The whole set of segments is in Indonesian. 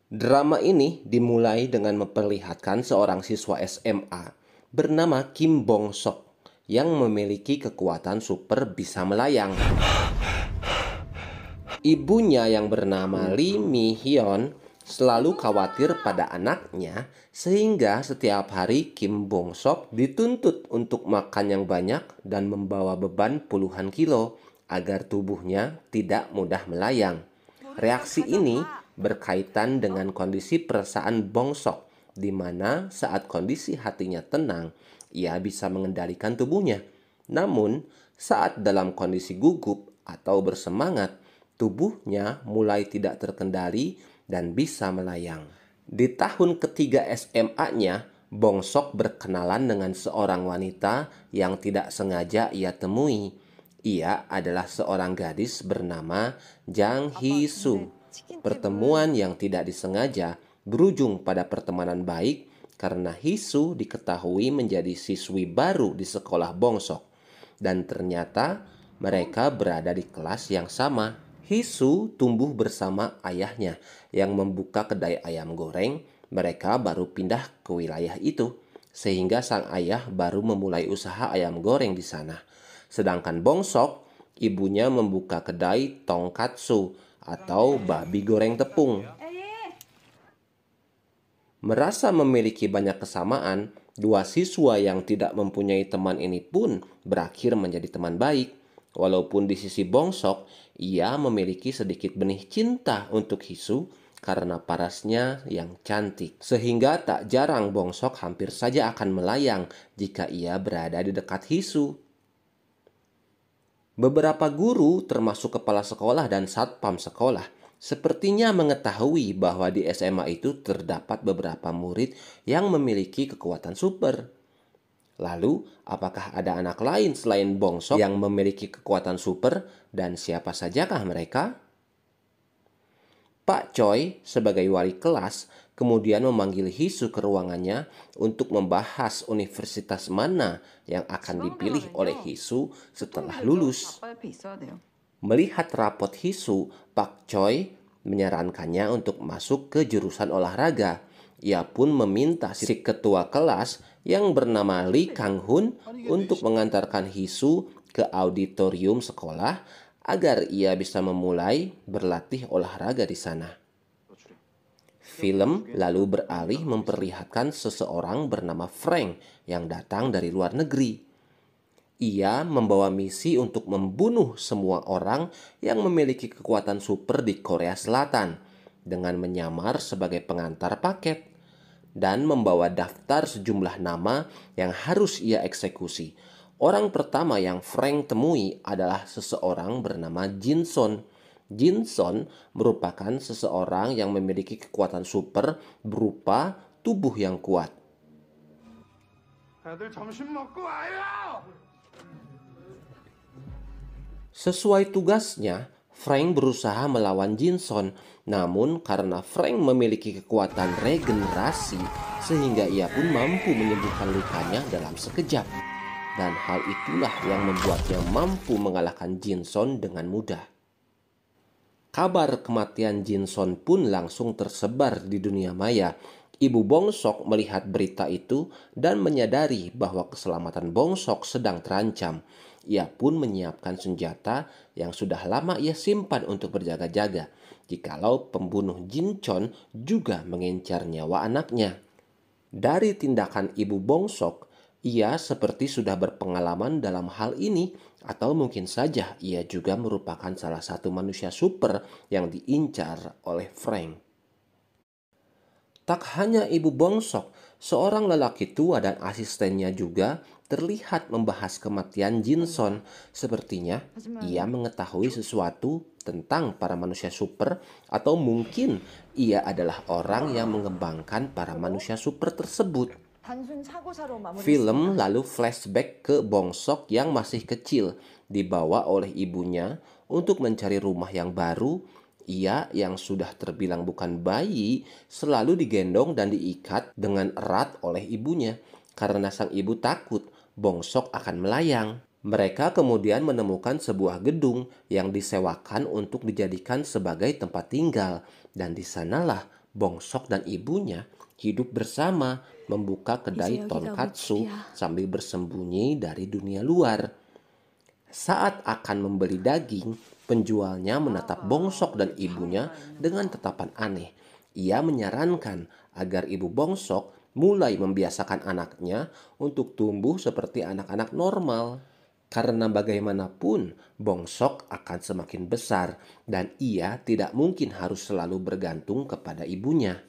Drama ini dimulai dengan memperlihatkan seorang siswa SMA bernama Kim Bong Sok yang memiliki kekuatan super bisa melayang. Ibunya yang bernama Lee Mi Hyun selalu khawatir pada anaknya sehingga setiap hari Kim Bong Sok dituntut untuk makan yang banyak dan membawa beban puluhan kilo agar tubuhnya tidak mudah melayang. Reaksi ini berkaitan dengan kondisi perasaan Bong Sok, di mana saat kondisi hatinya tenang, ia bisa mengendalikan tubuhnya. Namun, saat dalam kondisi gugup atau bersemangat, tubuhnya mulai tidak terkendali dan bisa melayang. Di tahun ketiga SMA-nya, Bong Sok berkenalan dengan seorang wanita yang tidak sengaja ia temui. Ia adalah seorang gadis bernama Jang Hee-soo. Pertemuan yang tidak disengaja berujung pada pertemanan baik karena Hee-soo diketahui menjadi siswi baru di sekolah Bong Sok. Dan ternyata mereka berada di kelas yang sama. Hee-soo tumbuh bersama ayahnya yang membuka kedai ayam goreng. Mereka baru pindah ke wilayah itu, sehingga sang ayah baru memulai usaha ayam goreng di sana. Sedangkan Bong Sok, ibunya membuka kedai tongkatsu atau babi goreng tepung. Merasa memiliki banyak kesamaan, dua siswa yang tidak mempunyai teman ini pun berakhir menjadi teman baik. Walaupun di sisi Bong Sok, ia memiliki sedikit benih cinta untuk Hee-soo karena parasnya yang cantik. Sehingga tak jarang Bong Sok hampir saja akan melayang jika ia berada di dekat Hee-soo. Beberapa guru termasuk kepala sekolah dan satpam sekolah sepertinya mengetahui bahwa di SMA itu terdapat beberapa murid yang memiliki kekuatan super. Lalu, apakah ada anak lain selain Bong Sok yang memiliki kekuatan super dan siapa sajakah mereka? Pak Choi sebagai wali kelas kemudian memanggil Hee-soo ke ruangannya untuk membahas universitas mana yang akan dipilih oleh Hee-soo setelah lulus. Melihat rapot Hee-soo, Pak Choi menyarankannya untuk masuk ke jurusan olahraga. Ia pun meminta si ketua kelas yang bernama Lee Kang-hun untuk mengantarkan Hee-soo ke auditorium sekolah agar ia bisa memulai berlatih olahraga di sana. Film lalu beralih memperlihatkan seseorang bernama Frank yang datang dari luar negeri. Ia membawa misi untuk membunuh semua orang yang memiliki kekuatan super di Korea Selatan dengan menyamar sebagai pengantar paket dan membawa daftar sejumlah nama yang harus ia eksekusi. Orang pertama yang Frank temui adalah seseorang bernama Jin-son. Jin-son merupakan seseorang yang memiliki kekuatan super berupa tubuh yang kuat. Sesuai tugasnya, Frank berusaha melawan Jin-son. Namun karena Frank memiliki kekuatan regenerasi, sehingga ia pun mampu menyembuhkan lukanya dalam sekejap. Dan hal itulah yang membuatnya mampu mengalahkan Jin-son dengan mudah. Kabar kematian Jin-son pun langsung tersebar di dunia maya. Ibu Bong Sok melihat berita itu dan menyadari bahwa keselamatan Bong Sok sedang terancam. Ia pun menyiapkan senjata yang sudah lama ia simpan untuk berjaga-jaga jikalau pembunuh Jin-chon juga mengincar nyawa anaknya. Dari tindakan Ibu Bong Sok, ia seperti sudah berpengalaman dalam hal ini, atau mungkin saja ia juga merupakan salah satu manusia super yang diincar oleh Frank. Tak hanya Ibu Bong Sok, seorang lelaki tua dan asistennya juga terlihat membahas kematian Jin-son. Sepertinya ia mengetahui sesuatu tentang para manusia super, atau mungkin ia adalah orang yang mengembangkan para manusia super tersebut. Film lalu flashback ke Bong Sok yang masih kecil, dibawa oleh ibunya untuk mencari rumah yang baru. Ia yang sudah terbilang bukan bayi selalu digendong dan diikat dengan erat oleh ibunya karena sang ibu takut Bong Sok akan melayang. Mereka kemudian menemukan sebuah gedung yang disewakan untuk dijadikan sebagai tempat tinggal, dan di sanalah Bongsok dan ibunya hidup bersama membuka kedai 이제 여기가 tonkatsu 우측이야. sambil bersembunyi dari dunia luar. Saat akan membeli daging, penjualnya menatap Bongsok dan ibunya dengan tatapan aneh. Ia menyarankan agar ibu Bongsok mulai membiasakan anaknya untuk tumbuh seperti anak-anak normal. Karena bagaimanapun, Bongsok akan semakin besar dan ia tidak mungkin harus selalu bergantung kepada ibunya.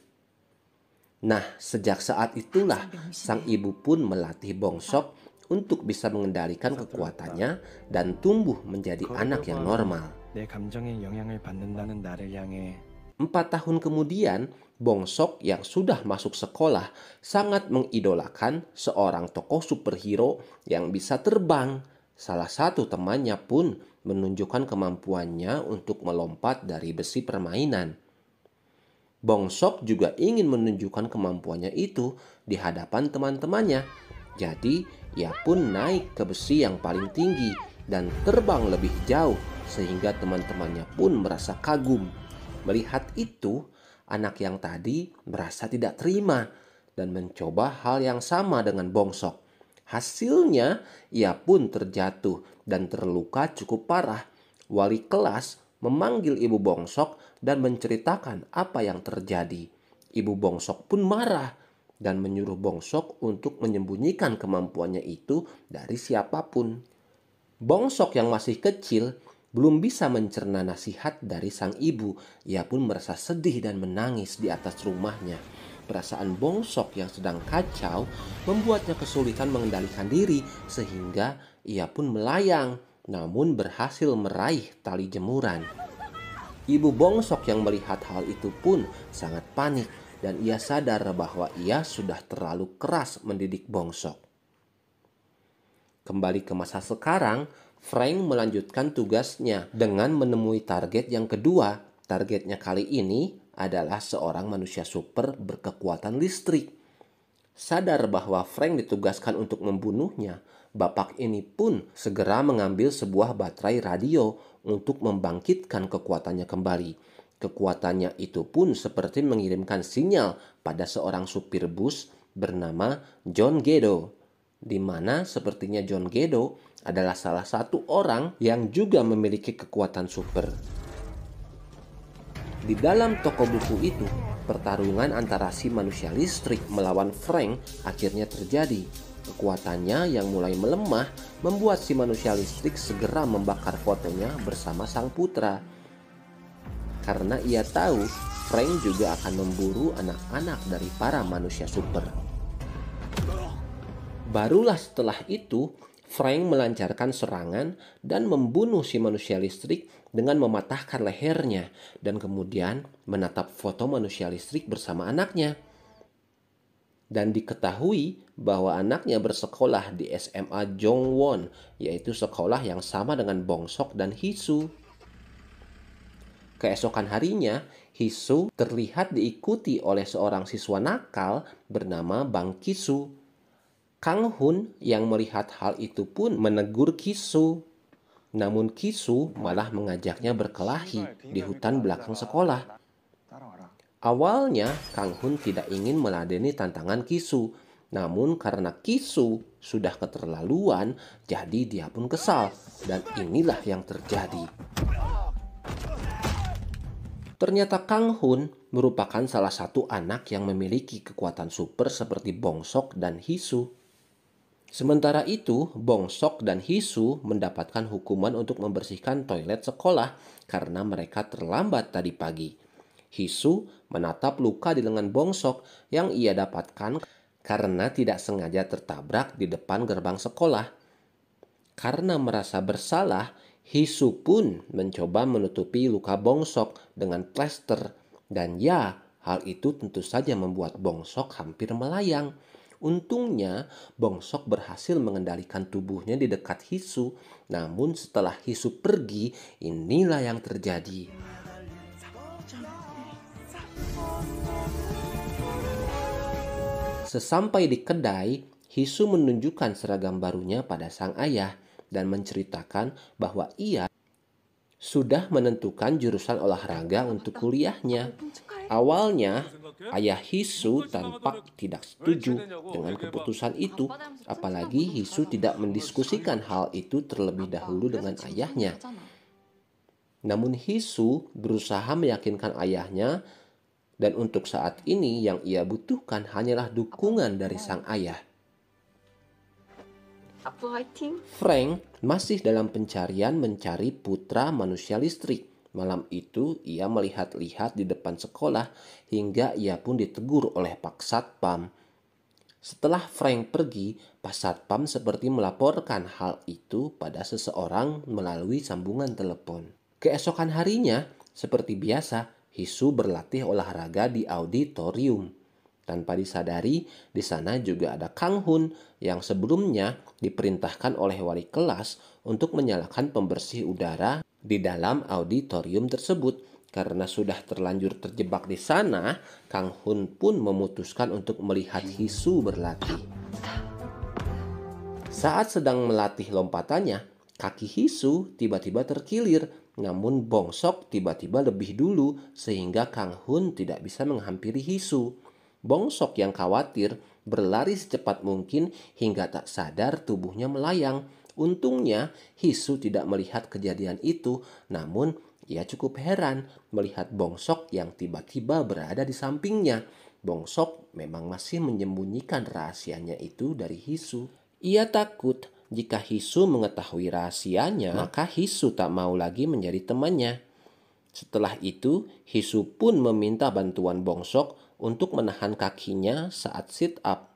Nah, sejak saat itulah sang ibu pun melatih Bongsok untuk bisa mengendalikan kekuatannya dan tumbuh menjadi anak yang normal. 내 감정에 영향을 받는다는 나를 향해 4 tahun kemudian, Bongsok yang sudah masuk sekolah sangat mengidolakan seorang tokoh superhero yang bisa terbang. Salah satu temannya pun menunjukkan kemampuannya untuk melompat dari besi permainan. Bongsok juga ingin menunjukkan kemampuannya itu di hadapan teman-temannya. Jadi, ia pun naik ke besi yang paling tinggi dan terbang lebih jauh sehingga teman-temannya pun merasa kagum. Melihat itu, anak yang tadi merasa tidak terima dan mencoba hal yang sama dengan Bongsok. Hasilnya, ia pun terjatuh dan terluka cukup parah. Wali kelas memanggil ibu Bongsok dan menceritakan apa yang terjadi. Ibu Bongsok pun marah dan menyuruh Bongsok untuk menyembunyikan kemampuannya itu dari siapapun. Bongsok yang masih kecil belum bisa mencerna nasihat dari sang ibu. Ia pun merasa sedih dan menangis di atas rumahnya. Perasaan Bongsok yang sedang kacau membuatnya kesulitan mengendalikan diri sehingga ia pun melayang namun berhasil meraih tali jemuran. Ibu Bongsok yang melihat hal itu pun sangat panik dan ia sadar bahwa ia sudah terlalu keras mendidik Bongsok. Kembali ke masa sekarang, Frank melanjutkan tugasnya dengan menemui target yang kedua. Targetnya kali ini adalah seorang manusia super berkekuatan listrik. Sadar bahwa Frank ditugaskan untuk membunuhnya, bapak ini pun segera mengambil sebuah baterai radio untuk membangkitkan kekuatannya kembali. Kekuatannya itu pun seperti mengirimkan sinyal pada seorang supir bus bernama John Gedo, di mana sepertinya John Gedo adalah salah satu orang yang juga memiliki kekuatan super. Di dalam toko buku itu, pertarungan antara si manusia listrik melawan Frank akhirnya terjadi. Kekuatannya yang mulai melemah membuat si manusia listrik segera membakar fotonya bersama sang putra. Karena ia tahu Frank juga akan memburu anak-anak dari para manusia super. Barulah setelah itu, Frank melancarkan serangan dan membunuh si manusia listrik dengan mematahkan lehernya dan kemudian menatap foto manusia listrik bersama anaknya. Dan diketahui bahwa anaknya bersekolah di SMA Jongwon, yaitu sekolah yang sama dengan Bongsok dan Hisu. Keesokan harinya, Hisu terlihat diikuti oleh seorang siswa nakal bernama Bang Kisu. Kang Hun yang melihat hal itu pun menegur Kisu. Namun Kisu malah mengajaknya berkelahi di hutan belakang sekolah. Awalnya Kang Hun tidak ingin meladeni tantangan Kisu. Namun karena Kisu sudah keterlaluan, jadi dia pun kesal. Dan inilah yang terjadi. Ternyata Kang Hun merupakan salah satu anak yang memiliki kekuatan super seperti Bongsok dan Hisu. Sementara itu, Bongsok dan Hisu mendapatkan hukuman untuk membersihkan toilet sekolah karena mereka terlambat tadi pagi. Hisu menatap luka di lengan Bongsok yang ia dapatkan karena tidak sengaja tertabrak di depan gerbang sekolah. Karena merasa bersalah, Hisu pun mencoba menutupi luka Bongsok dengan plester. Dan ya, hal itu tentu saja membuat Bongsok hampir melayang. Untungnya, Bongsok berhasil mengendalikan tubuhnya di dekat Hisu. Namun setelah Hisu pergi, inilah yang terjadi. Sesampai di kedai, Hisu menunjukkan seragam barunya pada sang ayah dan menceritakan bahwa ia sudah menentukan jurusan olahraga untuk kuliahnya. Awalnya, ayah Hisu tampak tidak setuju dengan keputusan itu, apalagi Hisu tidak mendiskusikan hal itu terlebih dahulu dengan ayahnya. Namun Hisu berusaha meyakinkan ayahnya, dan untuk saat ini yang ia butuhkan hanyalah dukungan dari sang ayah. Frank masih dalam pencarian mencari putra manusia listrik. Malam itu ia melihat-lihat di depan sekolah hingga ia pun ditegur oleh Pak Satpam. Setelah Frank pergi, Pak Satpam seperti melaporkan hal itu pada seseorang melalui sambungan telepon. Keesokan harinya, seperti biasa, Hisu berlatih olahraga di auditorium. Tanpa disadari, di sana juga ada Kang Hun yang sebelumnya diperintahkan oleh wali kelas untuk menyalakan pembersih udara di dalam auditorium tersebut. Karena sudah terlanjur terjebak di sana, Kang Hun pun memutuskan untuk melihat Hisu berlatih. Saat sedang melatih lompatannya, kaki Hisu tiba-tiba terkilir, namun Bongsok tiba-tiba lebih dulu sehingga Kang Hun tidak bisa menghampiri Hisu. Bongsok yang khawatir berlari secepat mungkin hingga tak sadar tubuhnya melayang. Untungnya Hisu tidak melihat kejadian itu, namun ia cukup heran melihat Bongsok yang tiba-tiba berada di sampingnya. Bongsok memang masih menyembunyikan rahasianya itu dari Hisu. Ia takut jika Hisu mengetahui rahasianya, maka Hisu tak mau lagi menjadi temannya. Setelah itu, Hisu pun meminta bantuan Bongsok untuk menahan kakinya saat sit up.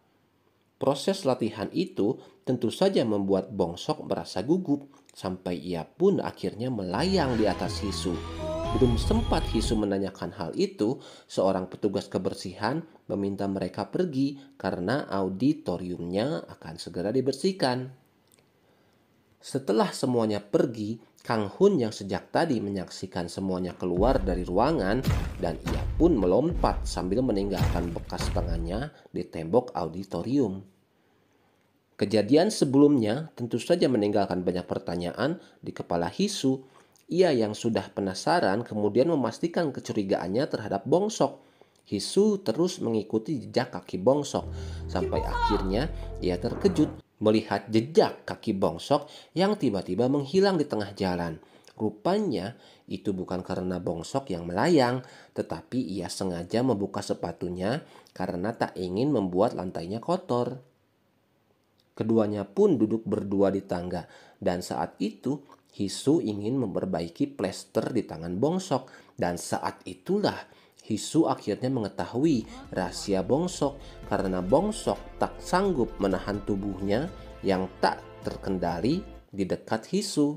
Proses latihan itu tentu saja membuat Bongsok merasa gugup, sampai ia pun akhirnya melayang di atas Hisu. Belum sempat Hisu menanyakan hal itu, seorang petugas kebersihan meminta mereka pergi karena auditoriumnya akan segera dibersihkan. Setelah semuanya pergi, Kang Hun yang sejak tadi menyaksikan semuanya keluar dari ruangan, dan ia pun melompat sambil meninggalkan bekas tangannya di tembok auditorium. Kejadian sebelumnya tentu saja meninggalkan banyak pertanyaan di kepala Hisu. Ia yang sudah penasaran kemudian memastikan kecurigaannya terhadap Bongsok. Hisu terus mengikuti jejak kaki Bongsok sampai akhirnya ia terkejut melihat jejak kaki Bongsok yang tiba-tiba menghilang di tengah jalan. Rupanya itu bukan karena Bongsok yang melayang, tetapi ia sengaja membuka sepatunya karena tak ingin membuat lantainya kotor. Keduanya pun duduk berdua di tangga, dan saat itu Hisu ingin memperbaiki plester di tangan Bongsok, dan saat itulah Hisu akhirnya mengetahui rahasia Bongsok karena Bongsok tak sanggup menahan tubuhnya yang tak terkendali di dekat Hisu.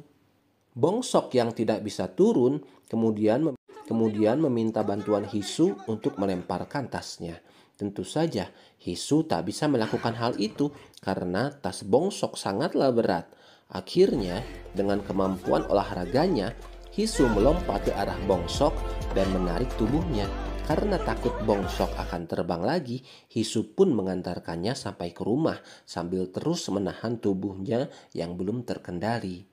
Bongsok yang tidak bisa turun kemudian meminta bantuan Hisu untuk melemparkan tasnya. Tentu saja Hisu tak bisa melakukan hal itu karena tas Bongsok sangatlah berat. Akhirnya dengan kemampuan olahraganya, Hisu melompat ke arah Bongsok dan menarik tubuhnya. Karena takut Bongsok akan terbang lagi, Hisu pun mengantarkannya sampai ke rumah sambil terus menahan tubuhnya yang belum terkendali.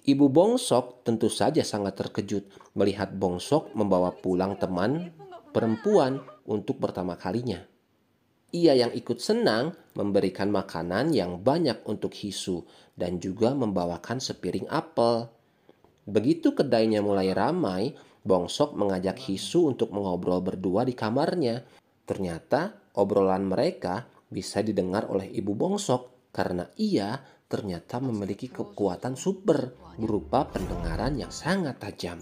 Ibu Bongsok tentu saja sangat terkejut melihat Bongsok membawa pulang teman perempuan untuk pertama kalinya. Ia yang ikut senang memberikan makanan yang banyak untuk Hisu dan juga membawakan sepiring apel. Begitu kedainya mulai ramai, Bongsok mengajak Hisu untuk mengobrol berdua di kamarnya. Ternyata obrolan mereka bisa didengar oleh ibu Bongsok karena ia ternyata memiliki kekuatan super berupa pendengaran yang sangat tajam.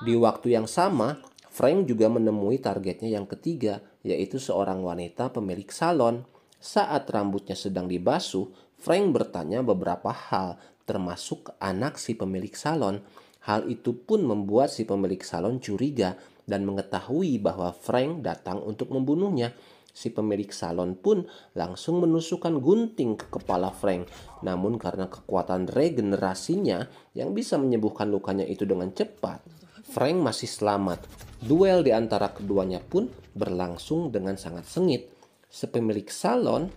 Di waktu yang sama, Frank juga menemui targetnya yang ketiga, yaitu seorang wanita pemilik salon. Saat rambutnya sedang dibasuh, Frank bertanya beberapa hal, termasuk anak si pemilik salon. Hal itu pun membuat si pemilik salon curiga dan mengetahui bahwa Frank datang untuk membunuhnya. Si pemilik salon pun langsung menusukkan gunting ke kepala Frank. Namun karena kekuatan regenerasinya yang bisa menyembuhkan lukanya itu dengan cepat, Frank masih selamat. Duel di antara keduanya pun berlangsung dengan sangat sengit. Si pemilik salon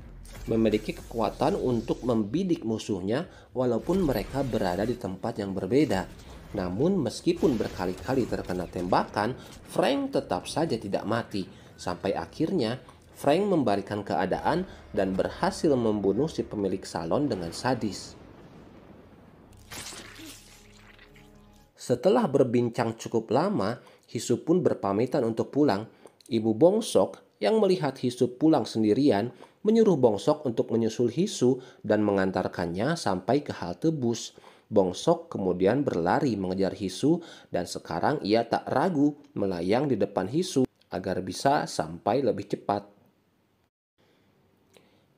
memiliki kekuatan untuk membidik musuhnya walaupun mereka berada di tempat yang berbeda. Namun meskipun berkali-kali terkena tembakan, Frank tetap saja tidak mati. Sampai akhirnya Frank membalikan keadaan dan berhasil membunuh si pemilik salon dengan sadis. Setelah berbincang cukup lama, Hisu pun berpamitan untuk pulang. Ibu Bongsok yang melihat Hisu pulang sendirian menyuruh Bongsok untuk menyusul Hisu dan mengantarkannya sampai ke halte bus. Bongsok kemudian berlari mengejar Hisu dan sekarang ia tak ragu melayang di depan Hisu agar bisa sampai lebih cepat.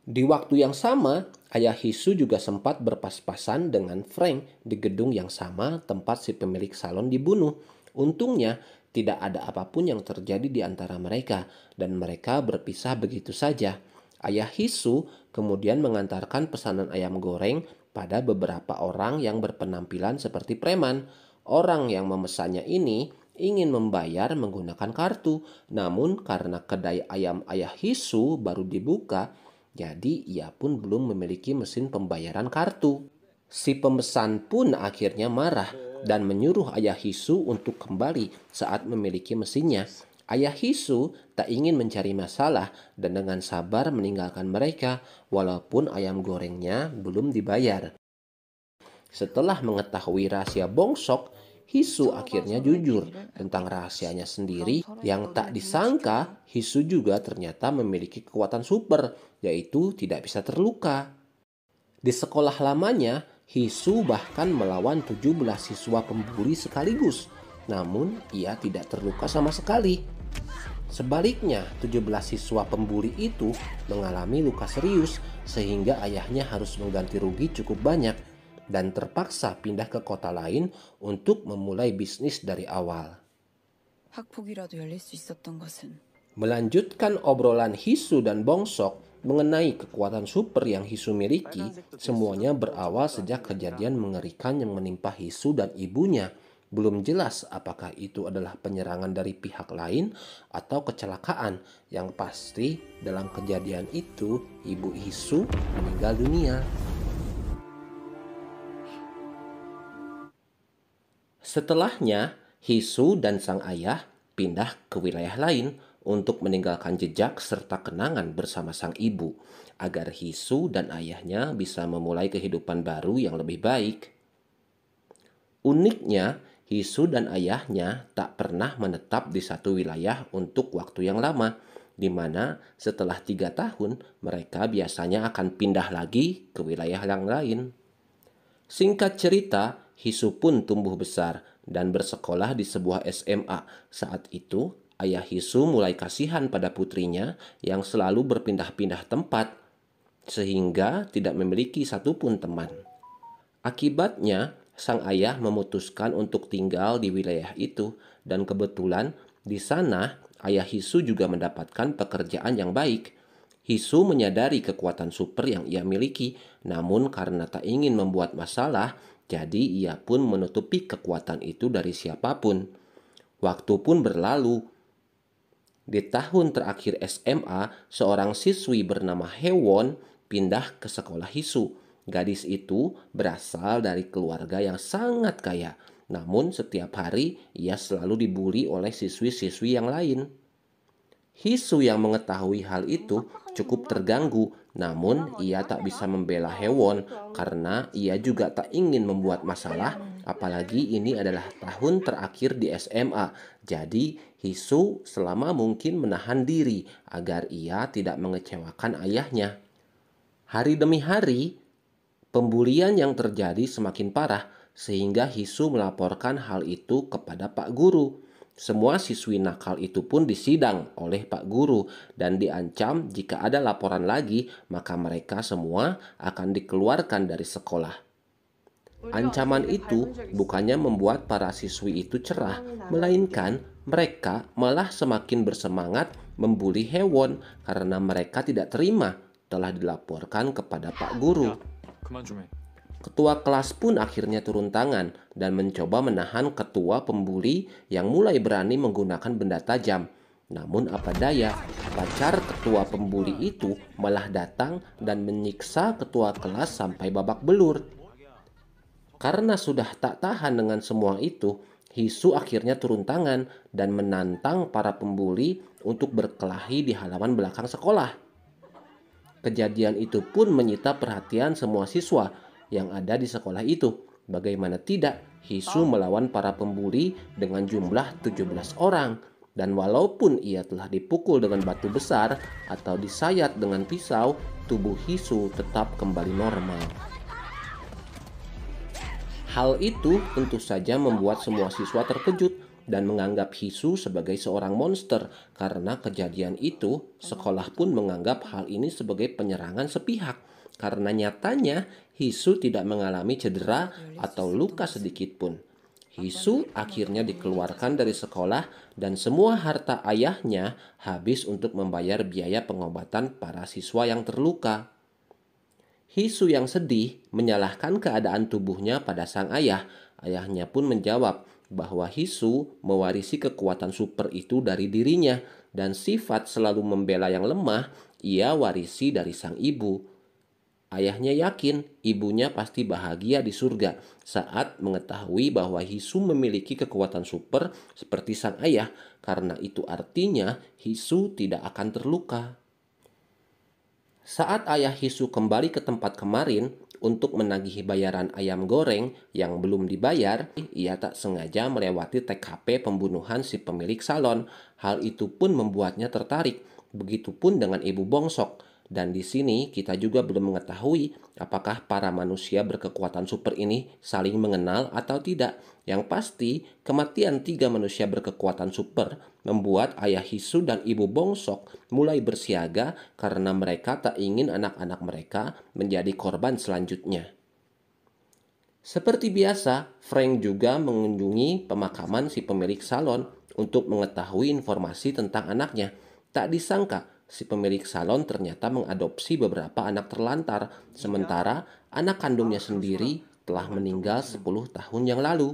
Di waktu yang sama, ayah Hisu juga sempat berpas-pasan dengan Frank di gedung yang sama tempat si pemilik salon dibunuh. Untungnya, tidak ada apapun yang terjadi di antara mereka dan mereka berpisah begitu saja. Ayah Hisu kemudian mengantarkan pesanan ayam goreng pada beberapa orang yang berpenampilan seperti preman. Orang yang memesannya ini ingin membayar menggunakan kartu, namun karena kedai ayam ayah Hisu baru dibuka, jadi ia pun belum memiliki mesin pembayaran kartu. Si pemesan pun akhirnya marah dan menyuruh ayah Hisu untuk kembali saat memiliki mesinnya. Ayah Hisu tak ingin mencari masalah dan dengan sabar meninggalkan mereka walaupun ayam gorengnya belum dibayar. Setelah mengetahui rahasia Bongsok, Hisu akhirnya jujur tentang rahasianya sendiri yang tak disangka. Hisu juga ternyata memiliki kekuatan super, yaitu tidak bisa terluka. Di sekolah lamanya, Hisu bahkan melawan 17 siswa pembuli sekaligus, namun ia tidak terluka sama sekali. Sebaliknya, 17 siswa pembuli itu mengalami luka serius sehingga ayahnya harus mengganti rugi cukup banyak dan terpaksa pindah ke kota lain untuk memulai bisnis dari awal. Melanjutkan obrolan Hisu dan Bongsok mengenai kekuatan super yang Hisu miliki, semuanya berawal sejak kejadian mengerikan yang menimpa Hisu dan ibunya. Belum jelas apakah itu adalah penyerangan dari pihak lain atau kecelakaan. Yang pasti dalam kejadian itu ibu Hisu meninggal dunia. Setelahnya, Hisu dan sang ayah pindah ke wilayah lain untuk meninggalkan jejak serta kenangan bersama sang ibu, agar Hisu dan ayahnya bisa memulai kehidupan baru yang lebih baik. Uniknya, Hisu dan ayahnya tak pernah menetap di satu wilayah untuk waktu yang lama, di mana setelah 3 tahun mereka biasanya akan pindah lagi ke wilayah yang lain. Singkat cerita, Hisu pun tumbuh besar dan bersekolah di sebuah SMA. Saat itu, ayah Hisu mulai kasihan pada putrinya yang selalu berpindah-pindah tempat, sehingga tidak memiliki satupun teman. Akibatnya, sang ayah memutuskan untuk tinggal di wilayah itu, dan kebetulan di sana ayah Hisu juga mendapatkan pekerjaan yang baik. Hisu menyadari kekuatan super yang ia miliki, namun karena tak ingin membuat masalah, jadi ia pun menutupi kekuatan itu dari siapapun. Waktu pun berlalu. Di tahun terakhir SMA, seorang siswi bernama Hewon pindah ke sekolah Hisu. Gadis itu berasal dari keluarga yang sangat kaya, namun setiap hari ia selalu dibully oleh siswi-siswi yang lain. Hisu yang mengetahui hal itu cukup terganggu, namun ia tak bisa membela Hewon karena ia juga tak ingin membuat masalah, apalagi ini adalah tahun terakhir di SMA. Jadi Hisu selama mungkin menahan diri agar ia tidak mengecewakan ayahnya. Hari demi hari, pembulian yang terjadi semakin parah sehingga Hisu melaporkan hal itu kepada Pak Guru. Semua siswi nakal itu pun disidang oleh Pak Guru dan diancam jika ada laporan lagi maka mereka semua akan dikeluarkan dari sekolah. Ancaman itu bukannya membuat para siswi itu cerah, melainkan mereka malah semakin bersemangat membuli Hewon karena mereka tidak terima telah dilaporkan kepada Pak Guru. Ketua kelas pun akhirnya turun tangan dan mencoba menahan ketua pembuli yang mulai berani menggunakan benda tajam. Namun apa daya, pacar ketua pembuli itu malah datang dan menyiksa ketua kelas sampai babak belur. Karena sudah tak tahan dengan semua itu, Hisu akhirnya turun tangan dan menantang para pembuli untuk berkelahi di halaman belakang sekolah. Kejadian itu pun menyita perhatian semua siswa yang ada di sekolah itu. Bagaimana tidak, Hisu melawan para pembuli dengan jumlah 17 orang. Dan walaupun ia telah dipukul dengan batu besar atau disayat dengan pisau, tubuh Hisu tetap kembali normal. Hal itu tentu saja membuat semua siswa terkejut dan menganggap Hisu sebagai seorang monster. Karena kejadian itu, sekolah pun menganggap hal ini sebagai penyerangan sepihak. Karena nyatanya Hisu tidak mengalami cedera atau luka sedikit pun. Hisu akhirnya dikeluarkan dari sekolah dan semua harta ayahnya habis untuk membayar biaya pengobatan para siswa yang terluka. Hisu yang sedih menyalahkan keadaan tubuhnya pada sang ayah. Ayahnya pun menjawab bahwa Hisu mewarisi kekuatan super itu dari dirinya dan sifat selalu membela yang lemah ia warisi dari sang ibu. Ayahnya yakin ibunya pasti bahagia di surga saat mengetahui bahwa Hisu memiliki kekuatan super seperti sang ayah, karena itu artinya Hisu tidak akan terluka. Saat ayah Hisu kembali ke tempat kemarin untuk menagih bayaran ayam goreng yang belum dibayar, ia tak sengaja melewati TKP pembunuhan si pemilik salon. Hal itu pun membuatnya tertarik. Begitupun dengan ibu Bongsok. Dan di sini kita juga belum mengetahui apakah para manusia berkekuatan super ini saling mengenal atau tidak. Yang pasti, kematian 3 manusia berkekuatan super membuat ayah Hisu dan ibu Bongsok mulai bersiaga karena mereka tak ingin anak-anak mereka menjadi korban selanjutnya. Seperti biasa, Frank juga mengunjungi pemakaman si pemilik salon untuk mengetahui informasi tentang anaknya. Tak disangka, si pemilik salon ternyata mengadopsi beberapa anak terlantar, sementara anak kandungnya sendiri telah meninggal 10 tahun yang lalu.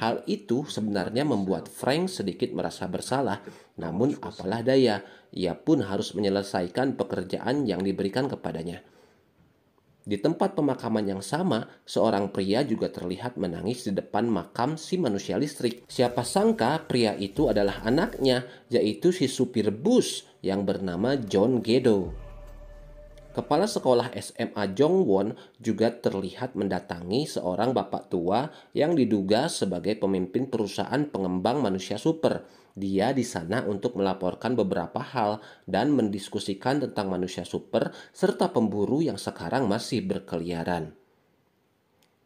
Hal itu sebenarnya membuat Frank sedikit merasa bersalah, namun apalah daya, ia pun harus menyelesaikan pekerjaan yang diberikan kepadanya. Di tempat pemakaman yang sama, seorang pria juga terlihat menangis di depan makam si manusia listrik. Siapa sangka pria itu adalah anaknya, yaitu si supir bus yang bernama John Gedo. Kepala sekolah SMA Jongwon juga terlihat mendatangi seorang bapak tua yang diduga sebagai pemimpin perusahaan pengembang manusia super. Dia di sana untuk melaporkan beberapa hal dan mendiskusikan tentang manusia super serta pemburu yang sekarang masih berkeliaran.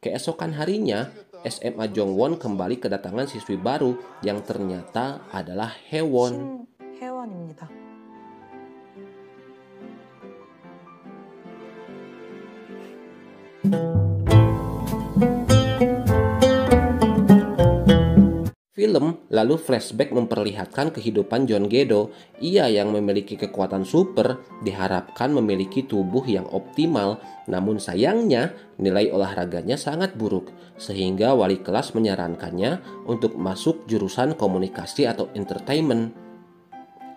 Keesokan harinya, SMA Jongwon kembali kedatangan siswi baru yang ternyata adalah Hewon. 회원입니다. Film lalu flashback memperlihatkan kehidupan John Gedo. Ia yang memiliki kekuatan super diharapkan memiliki tubuh yang optimal, namun sayangnya nilai olahraganya sangat buruk, sehingga wali kelas menyarankannya untuk masuk jurusan komunikasi atau entertainment.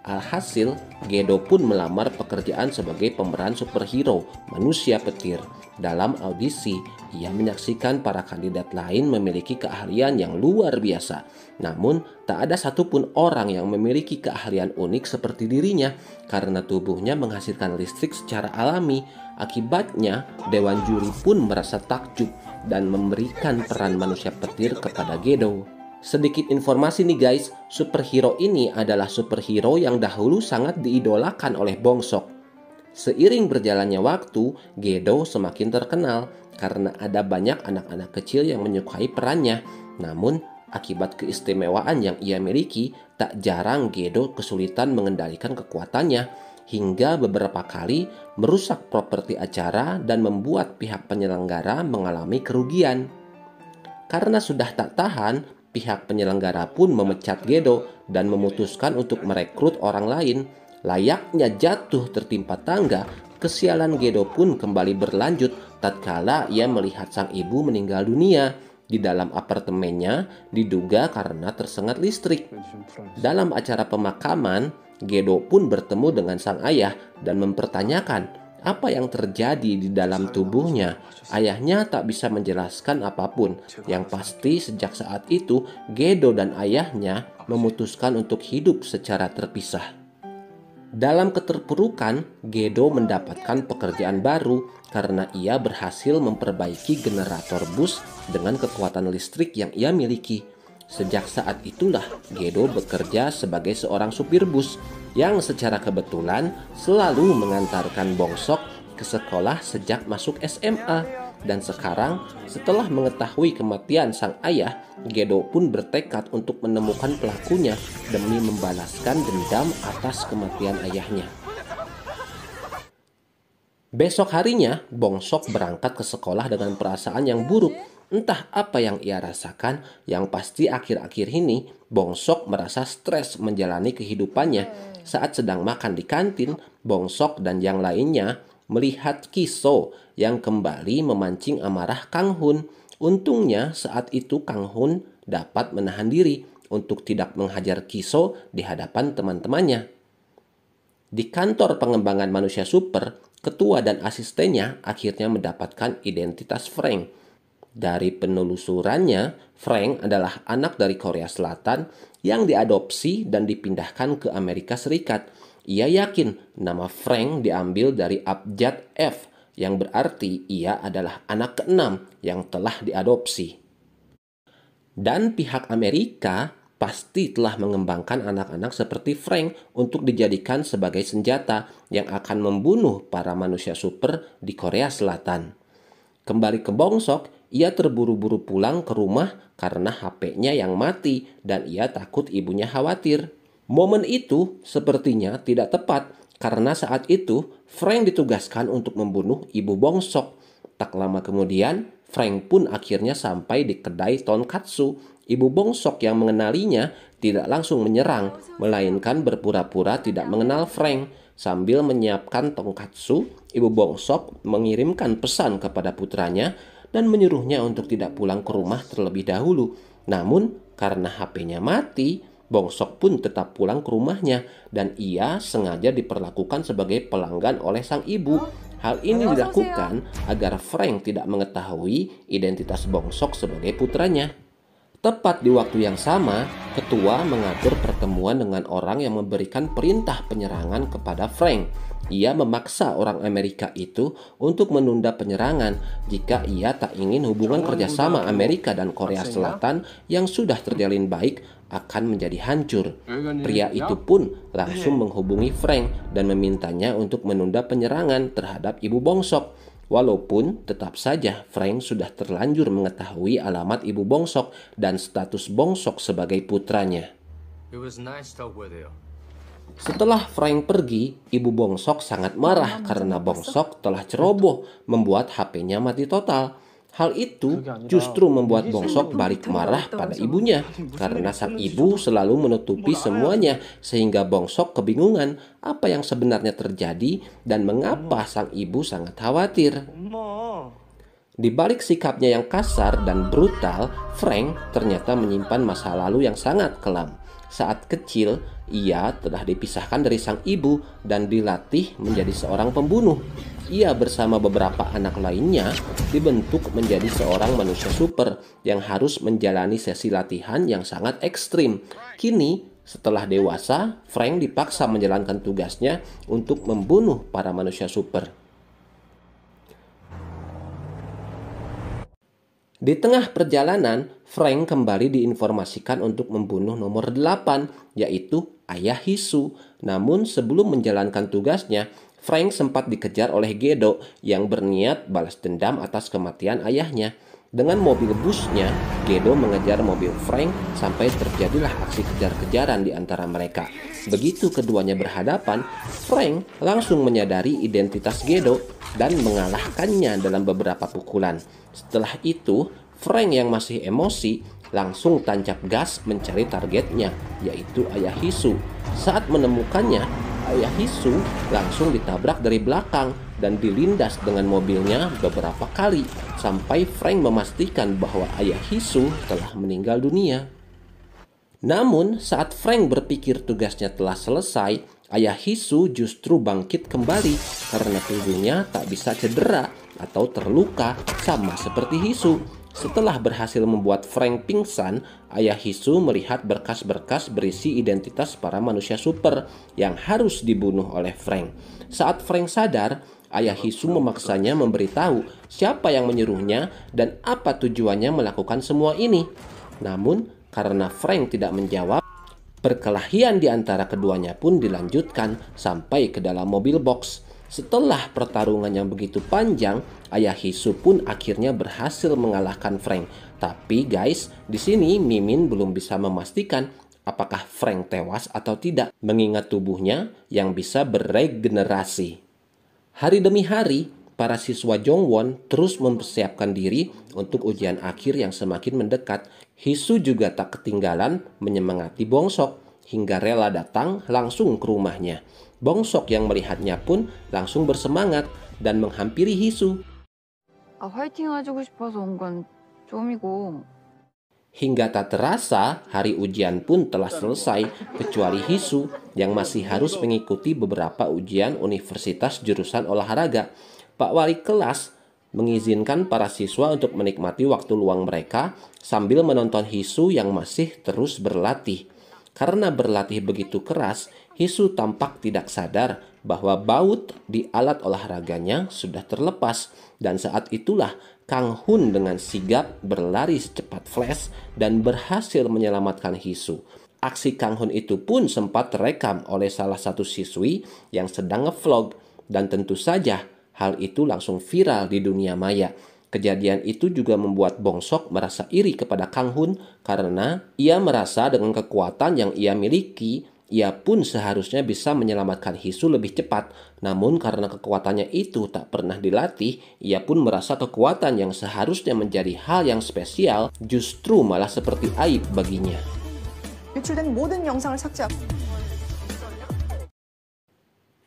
Alhasil, Gedo pun melamar pekerjaan sebagai pemeran superhero manusia petir. Dalam audisi, ia menyaksikan para kandidat lain memiliki keahlian yang luar biasa. Namun, tak ada satupun orang yang memiliki keahlian unik seperti dirinya karena tubuhnya menghasilkan listrik secara alami. Akibatnya, dewan juri pun merasa takjub dan memberikan peran manusia petir kepada Gedo. Sedikit informasi nih guys, superhero ini adalah superhero yang dahulu sangat diidolakan oleh Bongsok. Seiring berjalannya waktu, Gedo semakin terkenal karena ada banyak anak-anak kecil yang menyukai perannya. Namun, akibat keistimewaan yang ia miliki, tak jarang Gedo kesulitan mengendalikan kekuatannya hingga beberapa kali merusak properti acara dan membuat pihak penyelenggara mengalami kerugian. Karena sudah tak tahan, pihak penyelenggara pun memecat Gedo dan memutuskan untuk merekrut orang lain. Layaknya jatuh tertimpa tangga, kesialan Gedo pun kembali berlanjut tatkala ia melihat sang ibu meninggal dunia di dalam apartemennya, diduga karena tersengat listrik. Dalam acara pemakaman, Gedo pun bertemu dengan sang ayah dan mempertanyakan Apa yang terjadi di dalam tubuhnya? Ayahnya tak bisa menjelaskan apapun. Yang pasti sejak saat itu, Gedo dan ayahnya memutuskan untuk hidup secara terpisah. Dalam keterpurukan, Gedo mendapatkan pekerjaan baru karena ia berhasil memperbaiki generator bus dengan kekuatan listrik yang ia miliki. Sejak saat itulah Gedo bekerja sebagai seorang supir bus yang secara kebetulan selalu mengantarkan Bongsok ke sekolah sejak masuk SMA. Dan sekarang, setelah mengetahui kematian sang ayah, Gedo pun bertekad untuk menemukan pelakunya demi membalaskan dendam atas kematian ayahnya. Besok harinya, Bongsok berangkat ke sekolah dengan perasaan yang buruk. Entah apa yang ia rasakan, yang pasti akhir-akhir ini Bongsok merasa stres menjalani kehidupannya. Saat sedang makan di kantin, Bongsok dan yang lainnya melihat Kiso yang kembali memancing amarah Kang Hun. Untungnya saat itu Kang Hun dapat menahan diri untuk tidak menghajar Kiso di hadapan teman-temannya. Di kantor pengembangan manusia super, ketua dan asistennya akhirnya mendapatkan identitas Frank. Dari penelusurannya, Frank adalah anak dari Korea Selatan yang diadopsi dan dipindahkan ke Amerika Serikat. Ia yakin nama Frank diambil dari abjad F, yang berarti ia adalah anak keenam yang telah diadopsi. Dan pihak Amerika pasti telah mengembangkan anak-anak seperti Frank untuk dijadikan sebagai senjata yang akan membunuh para manusia super di Korea Selatan. Kembali ke Bongsok, ia terburu-buru pulang ke rumah karena HP-nya yang mati dan ia takut ibunya khawatir. Momen itu sepertinya tidak tepat karena saat itu Frank ditugaskan untuk membunuh ibu Bongsok. Tak lama kemudian, Frank pun akhirnya sampai di kedai tonkatsu. Ibu Bongsok yang mengenalinya tidak langsung menyerang, melainkan berpura-pura tidak mengenal Frank. Sambil menyiapkan tonkatsu, ibu Bongsok mengirimkan pesan kepada putranya dan menyuruhnya untuk tidak pulang ke rumah terlebih dahulu. Namun, karena HP-nya mati, Bongsok pun tetap pulang ke rumahnya dan ia sengaja diperlakukan sebagai pelanggan oleh sang ibu. Hal ini dilakukan agar Frank tidak mengetahui identitas Bongsok sebagai putranya. Tepat di waktu yang sama, ketua mengatur pertemuan dengan orang yang memberikan perintah penyerangan kepada Frank. Ia memaksa orang Amerika itu untuk menunda penyerangan jika ia tak ingin hubungan kerjasama Amerika dan Korea Selatan yang sudah terjalin baik akan menjadi hancur. Pria itu pun langsung menghubungi Frank dan memintanya untuk menunda penyerangan terhadap ibu Bongsok. Walaupun tetap saja Frank sudah terlanjur mengetahui alamat ibu Bongsok dan status Bongsok sebagai putranya. Setelah Frank pergi, ibu Bongsok sangat marah karena Bongsok telah ceroboh membuat HP-nya mati total. Hal itu justru membuat Bongsok balik marah pada ibunya karena sang ibu selalu menutupi semuanya sehingga Bongsok kebingungan apa yang sebenarnya terjadi dan mengapa sang ibu sangat khawatir. Di balik sikapnya yang kasar dan brutal, Frank ternyata menyimpan masa lalu yang sangat kelam. Saat kecil, ia telah dipisahkan dari sang ibu dan dilatih menjadi seorang pembunuh. Ia bersama beberapa anak lainnya dibentuk menjadi seorang manusia super yang harus menjalani sesi latihan yang sangat ekstrim. Kini, setelah dewasa, Frank dipaksa menjalankan tugasnya untuk membunuh para manusia super. Di tengah perjalanan, Frank kembali diinformasikan untuk membunuh nomor 8, yaitu Ayah Hisu. Namun sebelum menjalankan tugasnya, Frank sempat dikejar oleh Gedo yang berniat balas dendam atas kematian ayahnya. Dengan mobil busnya, Gedo mengejar mobil Frank sampai terjadilah aksi kejar-kejaran di antara mereka. Begitu keduanya berhadapan, Frank langsung menyadari identitas Gedo dan mengalahkannya dalam beberapa pukulan. Setelah itu, Frank yang masih emosi langsung tancap gas mencari targetnya, yaitu Ayah Hisu. Saat menemukannya, Ayah Hisu langsung ditabrak dari belakang dan dilindas dengan mobilnya beberapa kali sampai Frank memastikan bahwa Ayah Hisu telah meninggal dunia. Namun saat Frank berpikir tugasnya telah selesai, Ayah Hisu justru bangkit kembali karena tubuhnya tak bisa cedera atau terluka sama seperti Hisu. Setelah berhasil membuat Frank pingsan, Ayah Hisu melihat berkas-berkas berisi identitas para manusia super yang harus dibunuh oleh Frank. Saat Frank sadar, Ayah Hisu memaksanya memberitahu siapa yang menyuruhnya dan apa tujuannya melakukan semua ini. Namun, karena Frank tidak menjawab, perkelahian di antara keduanya pun dilanjutkan sampai ke dalam mobil box. Setelah pertarungan yang begitu panjang, Ayah Hisu pun akhirnya berhasil mengalahkan Frank. Tapi guys, di sini Mimin belum bisa memastikan apakah Frank tewas atau tidak, mengingat tubuhnya yang bisa beregenerasi. Hari demi hari, para siswa Jongwon terus mempersiapkan diri untuk ujian akhir yang semakin mendekat. Hisu juga tak ketinggalan menyemangati Bongsok hingga rela datang langsung ke rumahnya. Bongsok yang melihatnya pun langsung bersemangat dan menghampiri Hisu. 화이팅 해주고 싶어서 온 건 좀이고. Hingga tak terasa, hari ujian pun telah selesai, kecuali Hisu yang masih harus mengikuti beberapa ujian universitas jurusan olahraga. Pak Wali kelas mengizinkan para siswa untuk menikmati waktu luang mereka sambil menonton Hisu yang masih terus berlatih. Karena berlatih begitu keras, Hisu tampak tidak sadar bahwa baut di alat olahraganya sudah terlepas, dan saat itulah Kang Hun dengan sigap berlari secepat flash dan berhasil menyelamatkan Hisu. Aksi Kang Hun itu pun sempat terekam oleh salah satu siswi yang sedang ngevlog, dan tentu saja hal itu langsung viral di dunia maya. Kejadian itu juga membuat Bongsok merasa iri kepada Kang Hun karena ia merasa dengan kekuatan yang ia miliki, ia pun seharusnya bisa menyelamatkan Hisu lebih cepat. Namun karena kekuatannya itu tak pernah dilatih, ia pun merasa kekuatan yang seharusnya menjadi hal yang spesial justru malah seperti aib baginya. 유출된 모든 영상을 삭제하고.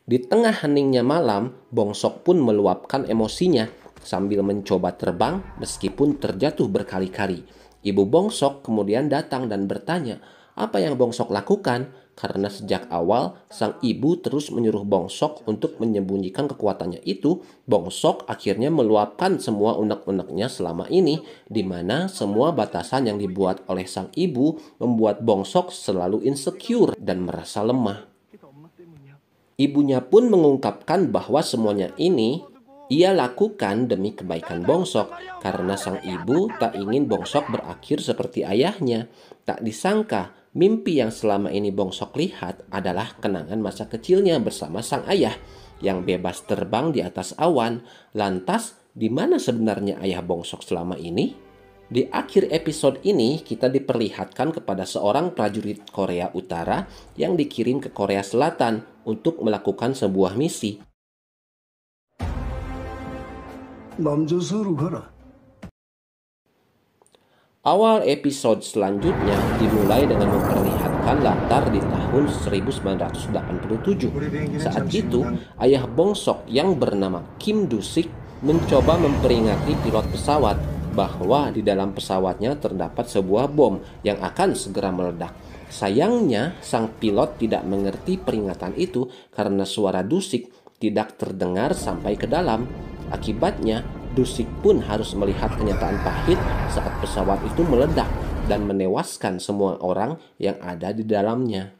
Di tengah heningnya malam, Bongsok pun meluapkan emosinya sambil mencoba terbang meskipun terjatuh berkali-kali. Ibu Bongsok kemudian datang dan bertanya apa yang Bongsok lakukan, karena sejak awal sang ibu terus menyuruh Bongsok untuk menyembunyikan kekuatannya itu. Bongsok akhirnya meluapkan semua unek-uneknya selama ini, di mana semua batasan yang dibuat oleh sang ibu membuat Bongsok selalu insecure dan merasa lemah. Ibunya pun mengungkapkan bahwa semuanya ini ia lakukan demi kebaikan Bongsok karena sang ibu tak ingin Bongsok berakhir seperti ayahnya. Tak disangka, mimpi yang selama ini Bongsok lihat adalah kenangan masa kecilnya bersama sang ayah yang bebas terbang di atas awan. Lantas, di mana sebenarnya ayah Bongsok selama ini? Di akhir episode ini, kita diperlihatkan kepada seorang prajurit Korea Utara yang dikirim ke Korea Selatan untuk melakukan sebuah misi. Awal episode selanjutnya dimulai dengan memperlihatkan latar di tahun 1987. Saat itu, ayah Bongsok yang bernama Kim Du-sik mencoba memperingati pilot pesawat bahwa di dalam pesawatnya terdapat sebuah bom yang akan segera meledak. Sayangnya, sang pilot tidak mengerti peringatan itu karena suara Du-sik tidak terdengar sampai ke dalam. Akibatnya, Du-sik pun harus melihat kenyataan pahit saat pesawat itu meledak dan menewaskan semua orang yang ada di dalamnya.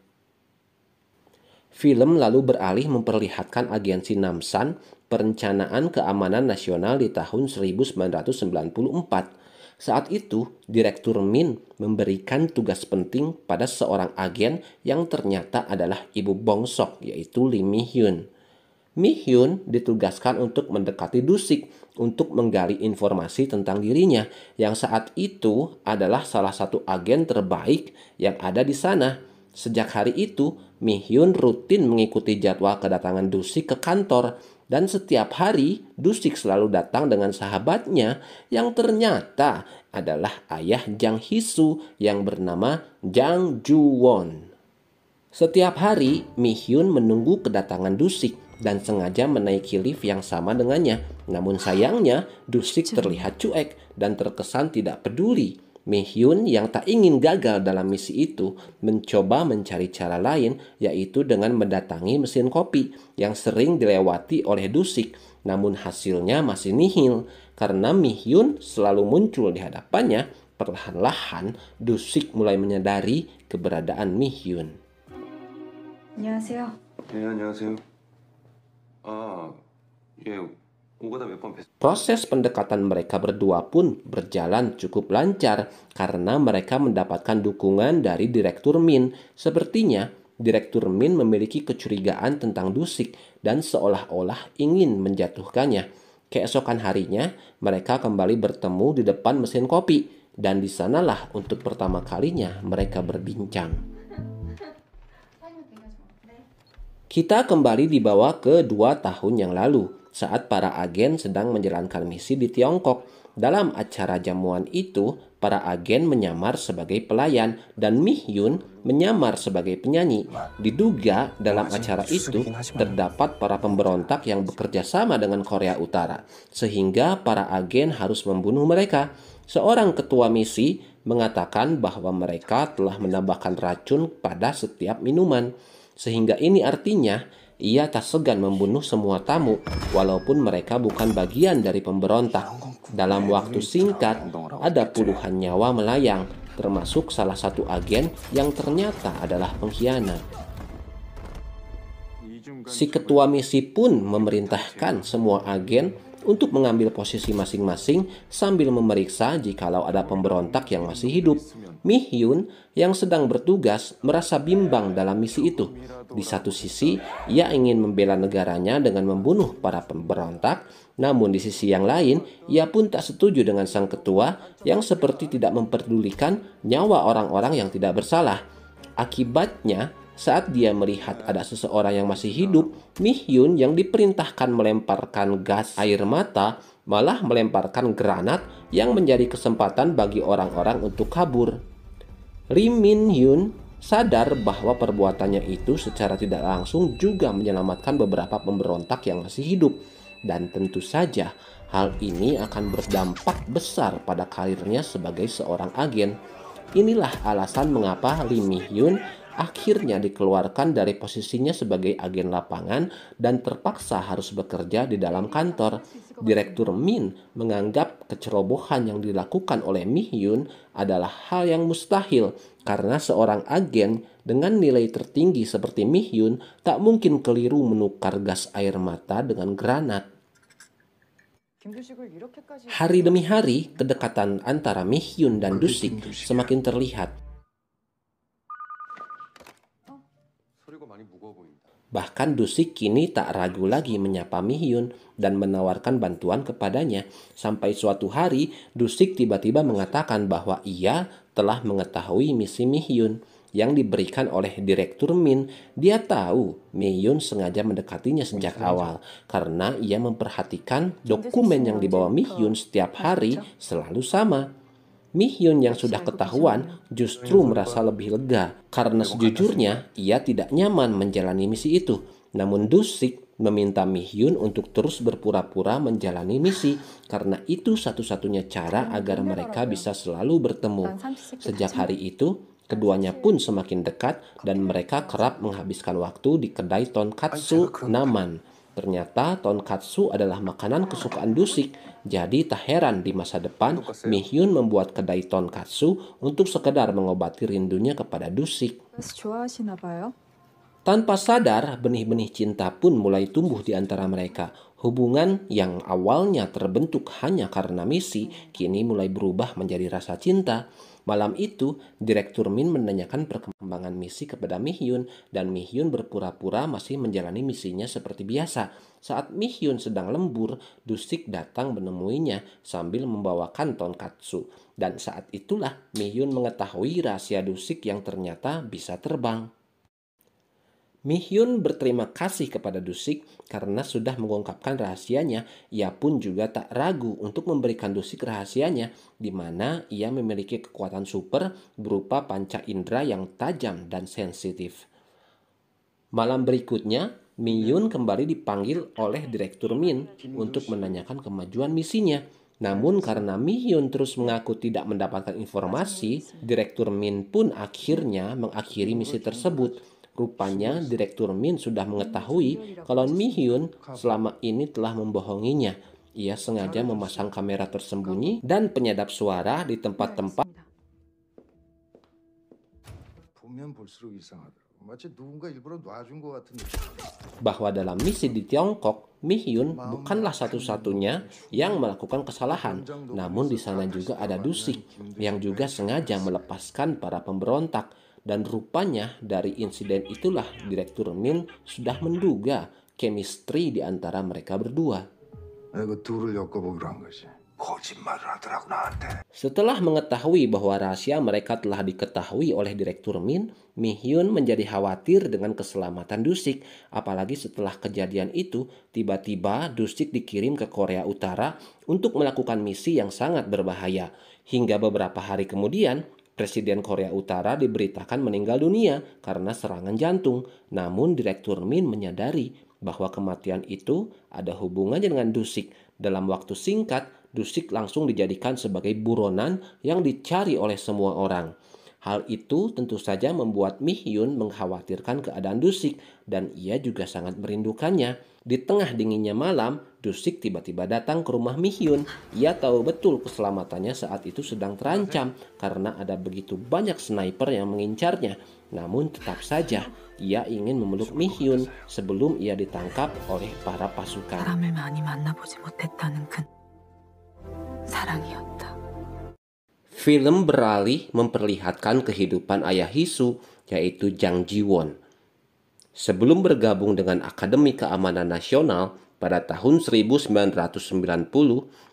Film lalu beralih memperlihatkan agensi Namsan, Perencanaan Keamanan Nasional di tahun 1994. Saat itu, Direktur Min memberikan tugas penting pada seorang agen yang ternyata adalah ibu Bongsok, yaitu Lee Mi-hyun. Mi-hyun ditugaskan untuk mendekati Du-sik untuk menggali informasi tentang dirinya yang saat itu adalah salah satu agen terbaik yang ada di sana. Sejak hari itu, Mi-hyun rutin mengikuti jadwal kedatangan Du-sik ke kantor, dan setiap hari Du-sik selalu datang dengan sahabatnya yang ternyata adalah ayah Jang Hisu yang bernama Jang Ju-won. Setiap hari, Mi-hyun menunggu kedatangan Du-sik dan sengaja menaiki lift yang sama dengannya. Namun sayangnya, Du-sik terlihat cuek dan terkesan tidak peduli. Mi-hyun yang tak ingin gagal dalam misi itu mencoba mencari cara lain, yaitu dengan mendatangi mesin kopi yang sering dilewati oleh Dusik. Namun hasilnya masih nihil karena Mi-hyun selalu muncul di hadapannya. Perlahan-lahan Dusik mulai menyadari keberadaan Mi-hyun. 안녕하세요. 네, 안녕하세요. 예, 오가다 몇 번 뵀어요. Proses pendekatan mereka berdua pun berjalan cukup lancar karena mereka mendapatkan dukungan dari Direktur Min. Sepertinya Direktur Min memiliki kecurigaan tentang Dusik dan seolah-olah ingin menjatuhkannya. Keesokan harinya, mereka kembali bertemu di depan mesin kopi dan di sanalah untuk pertama kalinya mereka berbincang. Kita kembali dibawa ke 2 tahun yang lalu saat para agen sedang menjalankan misi di Tiongkok. Dalam acara jamuan itu, para agen menyamar sebagai pelayan dan Mi-hyun menyamar sebagai penyanyi. Diduga dalam acara itu terdapat para pemberontak yang bekerja sama dengan Korea Utara, sehingga para agen harus membunuh mereka. Seorang ketua misi mengatakan bahwa mereka telah menambahkan racun pada setiap minuman, sehingga ini artinya ia tak segan membunuh semua tamu walaupun mereka bukan bagian dari pemberontak. Dalam waktu singkat, ada puluhan nyawa melayang, termasuk salah satu agen yang ternyata adalah pengkhianat. Si ketua misi pun memerintahkan semua agen untuk mengambil posisi masing-masing sambil memeriksa jikalau ada pemberontak yang masih hidup. Mi-hyun yang sedang bertugas merasa bimbang dalam misi itu. Di satu sisi, ia ingin membela negaranya dengan membunuh para pemberontak, namun di sisi yang lain, ia pun tak setuju dengan sang ketua yang seperti tidak memperdulikan nyawa orang-orang yang tidak bersalah. Akibatnya, saat dia melihat ada seseorang yang masih hidup, Mi-hyun yang diperintahkan melemparkan gas air mata malah melemparkan granat yang menjadi kesempatan bagi orang-orang untuk kabur. Lee Min-hyun sadar bahwa perbuatannya itu secara tidak langsung juga menyelamatkan beberapa pemberontak yang masih hidup. Dan tentu saja hal ini akan berdampak besar pada karirnya sebagai seorang agen. Inilah alasan mengapa Lee Mi-hyun akhirnya dikeluarkan dari posisinya sebagai agen lapangan dan terpaksa harus bekerja di dalam kantor. Direktur Min menganggap kecerobohan yang dilakukan oleh Mi-hyun adalah hal yang mustahil karena seorang agen dengan nilai tertinggi seperti Mi-hyun tak mungkin keliru menukar gas air mata dengan granat. Hari demi hari, kedekatan antara Mi-hyun dan Dusik semakin terlihat. Bahkan Dusik kini tak ragu lagi menyapa Mi-hyun dan menawarkan bantuan kepadanya. Sampai suatu hari, Dusik tiba-tiba mengatakan bahwa ia telah mengetahui misi Mi-hyun yang diberikan oleh Direktur Min. Dia tahu Mi-hyun sengaja mendekatinya sejak awal karena ia memperhatikan dokumen yang dibawa Mi-hyun setiap hari selalu sama. Mi-hyun yang sudah ketahuan justru merasa lebih lega karena sejujurnya ia tidak nyaman menjalani misi itu. Namun Dusik meminta Mi-hyun untuk terus berpura-pura menjalani misi karena itu satu-satunya cara agar mereka bisa selalu bertemu. Sejak hari itu, keduanya pun semakin dekat dan mereka kerap menghabiskan waktu di kedai tonkatsu Naman. Ternyata tonkatsu adalah makanan kesukaan Dusik. Jadi tak heran di masa depan Mi-hyun membuat kedai tonkatsu untuk sekedar mengobati rindunya kepada Dusik. Tanpa sadar, benih-benih cinta pun mulai tumbuh di antara mereka. Hubungan yang awalnya terbentuk hanya karena misi, kini mulai berubah menjadi rasa cinta. Malam itu, Direktur Min menanyakan perkembangan misi kepada Mi-hyun, dan Mi-hyun berpura-pura masih menjalani misinya seperti biasa. Saat Mi-hyun sedang lembur, Dusik datang menemuinya sambil membawakan tonkatsu. Dan saat itulah Mi-hyun mengetahui rahasia Dusik yang ternyata bisa terbang. Mi-hyun berterima kasih kepada Dusik karena sudah mengungkapkan rahasianya. Ia pun juga tak ragu untuk memberikan Dusik rahasianya, di mana ia memiliki kekuatan super berupa panca indera yang tajam dan sensitif. Malam berikutnya, Mi-hyun kembali dipanggil oleh Direktur Min untuk menanyakan kemajuan misinya. Namun karena Mi-hyun terus mengaku tidak mendapatkan informasi, Direktur Min pun akhirnya mengakhiri misi tersebut. Rupanya Direktur Min sudah mengetahui kalau Mi-hyun selama ini telah membohonginya. Ia sengaja memasang kamera tersembunyi dan penyadap suara di tempat-tempat 보면 볼수록 이상하더라고. 마치 누군가 일부러 놔준 것 같은 느낌. bahwa dalam misi di Tiongkok, Mi-hyun bukanlah satu-satunya yang melakukan kesalahan. Namun di sana juga ada Dusik yang juga sengaja melepaskan para pemberontak. Dan rupanya dari insiden itulah Direktur Min sudah menduga chemistry di antara mereka berdua. 내가 둘을 엮어보기로 한 거지. 거짓말을 하더라고 나한테. Setelah mengetahui bahwa rahasia mereka telah diketahui oleh Direktur Min, Mi-hyun menjadi khawatir dengan keselamatan Dusik. Apalagi setelah kejadian itu, tiba-tiba Dusik dikirim ke Korea Utara untuk melakukan misi yang sangat berbahaya. Hingga beberapa hari kemudian, Presiden Korea Utara diberitakan meninggal dunia karena serangan jantung. Namun Direktur Min menyadari bahwa kematian itu ada hubungannya dengan Dusik. Dalam waktu singkat, Dusik langsung dijadikan sebagai buronan yang dicari oleh semua orang. Hal itu tentu saja membuat Mi-hyun mengkhawatirkan keadaan Dusik dan ia juga sangat merindukannya. Di tengah dinginnya malam, Dusik tiba-tiba datang ke rumah Mi-hyun. Ia tahu betul keselamatannya saat itu sedang terancam karena ada begitu banyak sniper yang mengincarnya. Namun tetap saja ia ingin memeluk Mi-hyun sebelum ia ditangkap oleh para pasukan. 사람을 많이 만나보지 못했다는 큰 사랑이었다. Film beralih memperlihatkan kehidupan ayah Hisu, yaitu Jang Ji-won. Sebelum bergabung dengan Akademi Keamanan Nasional pada tahun 1990,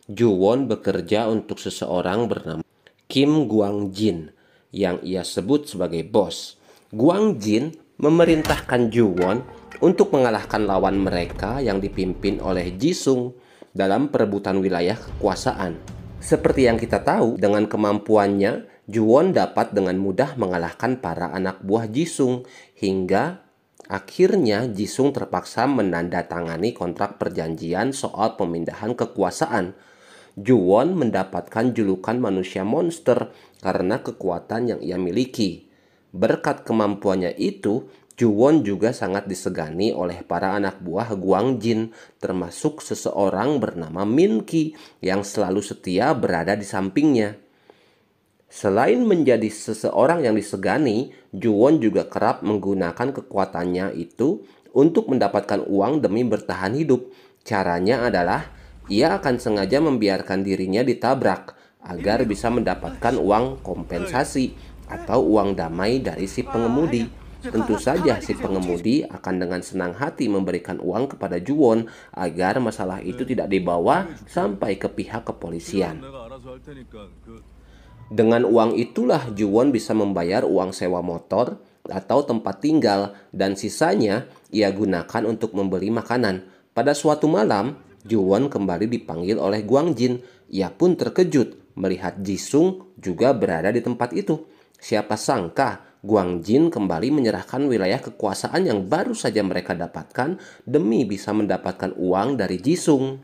Ju-won bekerja untuk seseorang bernama Kim Gwang-jin yang ia sebut sebagai bos. Gwang-jin memerintahkan Ju-won untuk mengalahkan lawan mereka yang dipimpin oleh Ji-sung dalam perebutan wilayah kekuasaan. Seperti yang kita tahu, dengan kemampuannya, Ju-won dapat dengan mudah mengalahkan para anak buah Ji-sung hingga akhirnya Ji-sung terpaksa menandatangani kontrak perjanjian soal pemindahan kekuasaan. Ju-won mendapatkan julukan manusia monster karena kekuatan yang ia miliki. Berkat kemampuannya itu, Ju-won juga sangat disegani oleh para anak buah Gwang-jin, termasuk seseorang bernama Min-ki yang selalu setia berada di sampingnya. Selain menjadi seseorang yang disegani, Ju-won juga kerap menggunakan kekuatannya itu untuk mendapatkan uang demi bertahan hidup. Caranya adalah ia akan sengaja membiarkan dirinya ditabrak agar bisa mendapatkan uang kompensasi atau uang damai dari si pengemudi. Tentu saja si pengemudi akan dengan senang hati memberikan uang kepada Ju-won agar masalah itu tidak dibawa sampai ke pihak kepolisian. Dengan uang itulah Ju-won bisa membayar uang sewa motor atau tempat tinggal dan sisanya ia gunakan untuk membeli makanan. Pada suatu malam, Ju-won kembali dipanggil oleh Gwang-jin. Ia pun terkejut melihat Ji-sung juga berada di tempat itu. Siapa sangka Gwang-jin kembali menyerahkan wilayah kekuasaan yang baru saja mereka dapatkan demi bisa mendapatkan uang dari Ji-sung.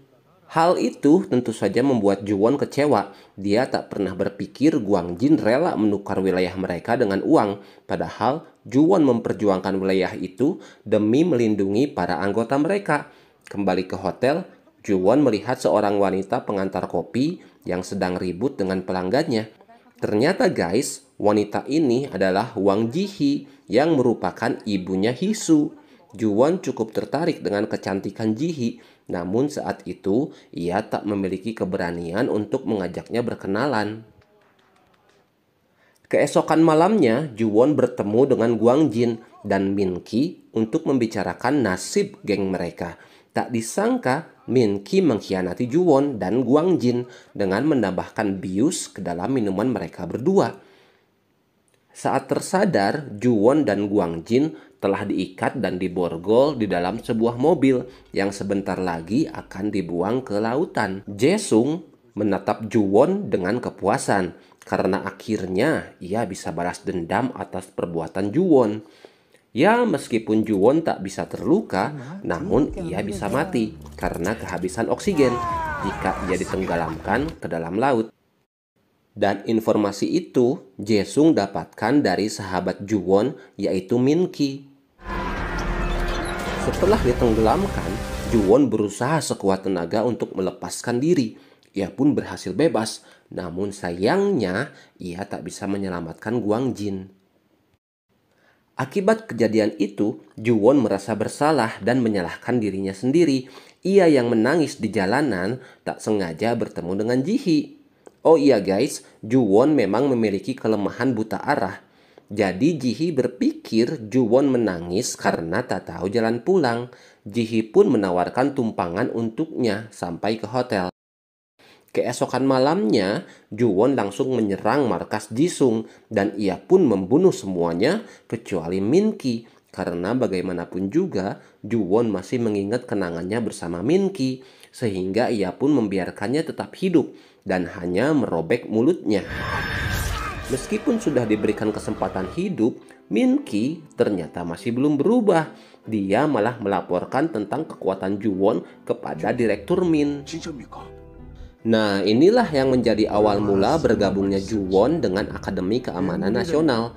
Hal itu tentu saja membuat Ju-won kecewa. Dia tak pernah berpikir Gwang-jin rela menukar wilayah mereka dengan uang. Padahal Ju-won memperjuangkan wilayah itu demi melindungi para anggota mereka. Kembali ke hotel, Ju-won melihat seorang wanita pengantar kopi yang sedang ribut dengan pelanggannya. Ternyata guys, wanita ini adalah Wang Ji-hee yang merupakan ibunya Hisu. Ju-won cukup tertarik dengan kecantikan Ji-hee, namun saat itu ia tak memiliki keberanian untuk mengajaknya berkenalan. Keesokan malamnya, Ju-won bertemu dengan Gwang-jin dan Min-ki untuk membicarakan nasib geng mereka. Tak disangka, Min-ki mengkhianati Ju-won dan Gwang-jin dengan menambahkan bius ke dalam minuman mereka berdua. Saat tersadar, Ju-won dan Gwang-jin telah diikat dan diborgol di dalam sebuah mobil yang sebentar lagi akan dibuang ke lautan. Jae-sung menatap Ju-won dengan kepuasan karena akhirnya ia bisa balas dendam atas perbuatan Ju-won. Ya, meskipun Juwon tak bisa terluka, namun ia bisa mati karena kehabisan oksigen jika ia ditenggelamkan ke dalam laut. Dan informasi itu Jae-sung dapatkan dari sahabat Juwon, yaitu Min-ki. Setelah ditenggelamkan, Juwon berusaha sekuat tenaga untuk melepaskan diri. Ia pun berhasil bebas, namun sayangnya ia tak bisa menyelamatkan Gwang Jin. Akibat kejadian itu, Juwon merasa bersalah dan menyalahkan dirinya sendiri. Ia yang menangis di jalanan tak sengaja bertemu dengan Ji-hee. Oh iya guys, Juwon memang memiliki kelemahan buta arah. Jadi Ji-hee berpikir Juwon menangis karena tak tahu jalan pulang. Ji-hee pun menawarkan tumpangan untuknya sampai ke hotel. Keesokan malamnya, Juwon langsung menyerang markas Jisung dan ia pun membunuh semuanya kecuali Min-ki. Karena bagaimanapun juga, Juwon masih mengingat kenangannya bersama Min-ki, sehingga ia pun membiarkannya tetap hidup dan hanya merobek mulutnya. Meskipun sudah diberikan kesempatan hidup, Min-ki ternyata masih belum berubah. Dia malah melaporkan tentang kekuatan Juwon kepada Direktur Min. Nah, inilah yang menjadi awal mula bergabungnya Juwon dengan Akademi Keamanan Nasional.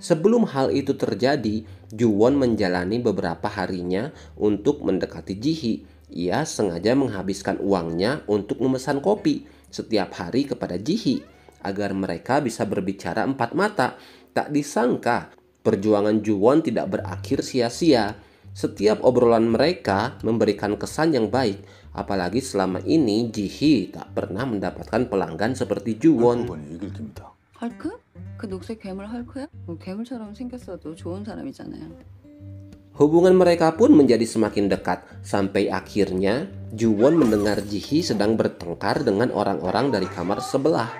Sebelum hal itu terjadi, Juwon menjalani beberapa harinya untuk mendekati Ji-hee. Ia sengaja menghabiskan uangnya untuk memesan kopi setiap hari kepada Ji-hee agar mereka bisa berbicara empat mata. Tak disangka, perjuangan Juwon tidak berakhir sia-sia. Setiap obrolan mereka memberikan kesan yang baik, apalagi selama ini Ji-hee tak pernah mendapatkan pelanggan seperti Juwon. 헐크? 그 녹색 괴물 헐크야? 괴물처럼 생겼어도 좋은 사람이잖아요. Hubungan mereka pun menjadi semakin dekat, sampai akhirnya Juwon mendengar Ji-hee sedang bertengkar dengan orang-orang dari kamar sebelah.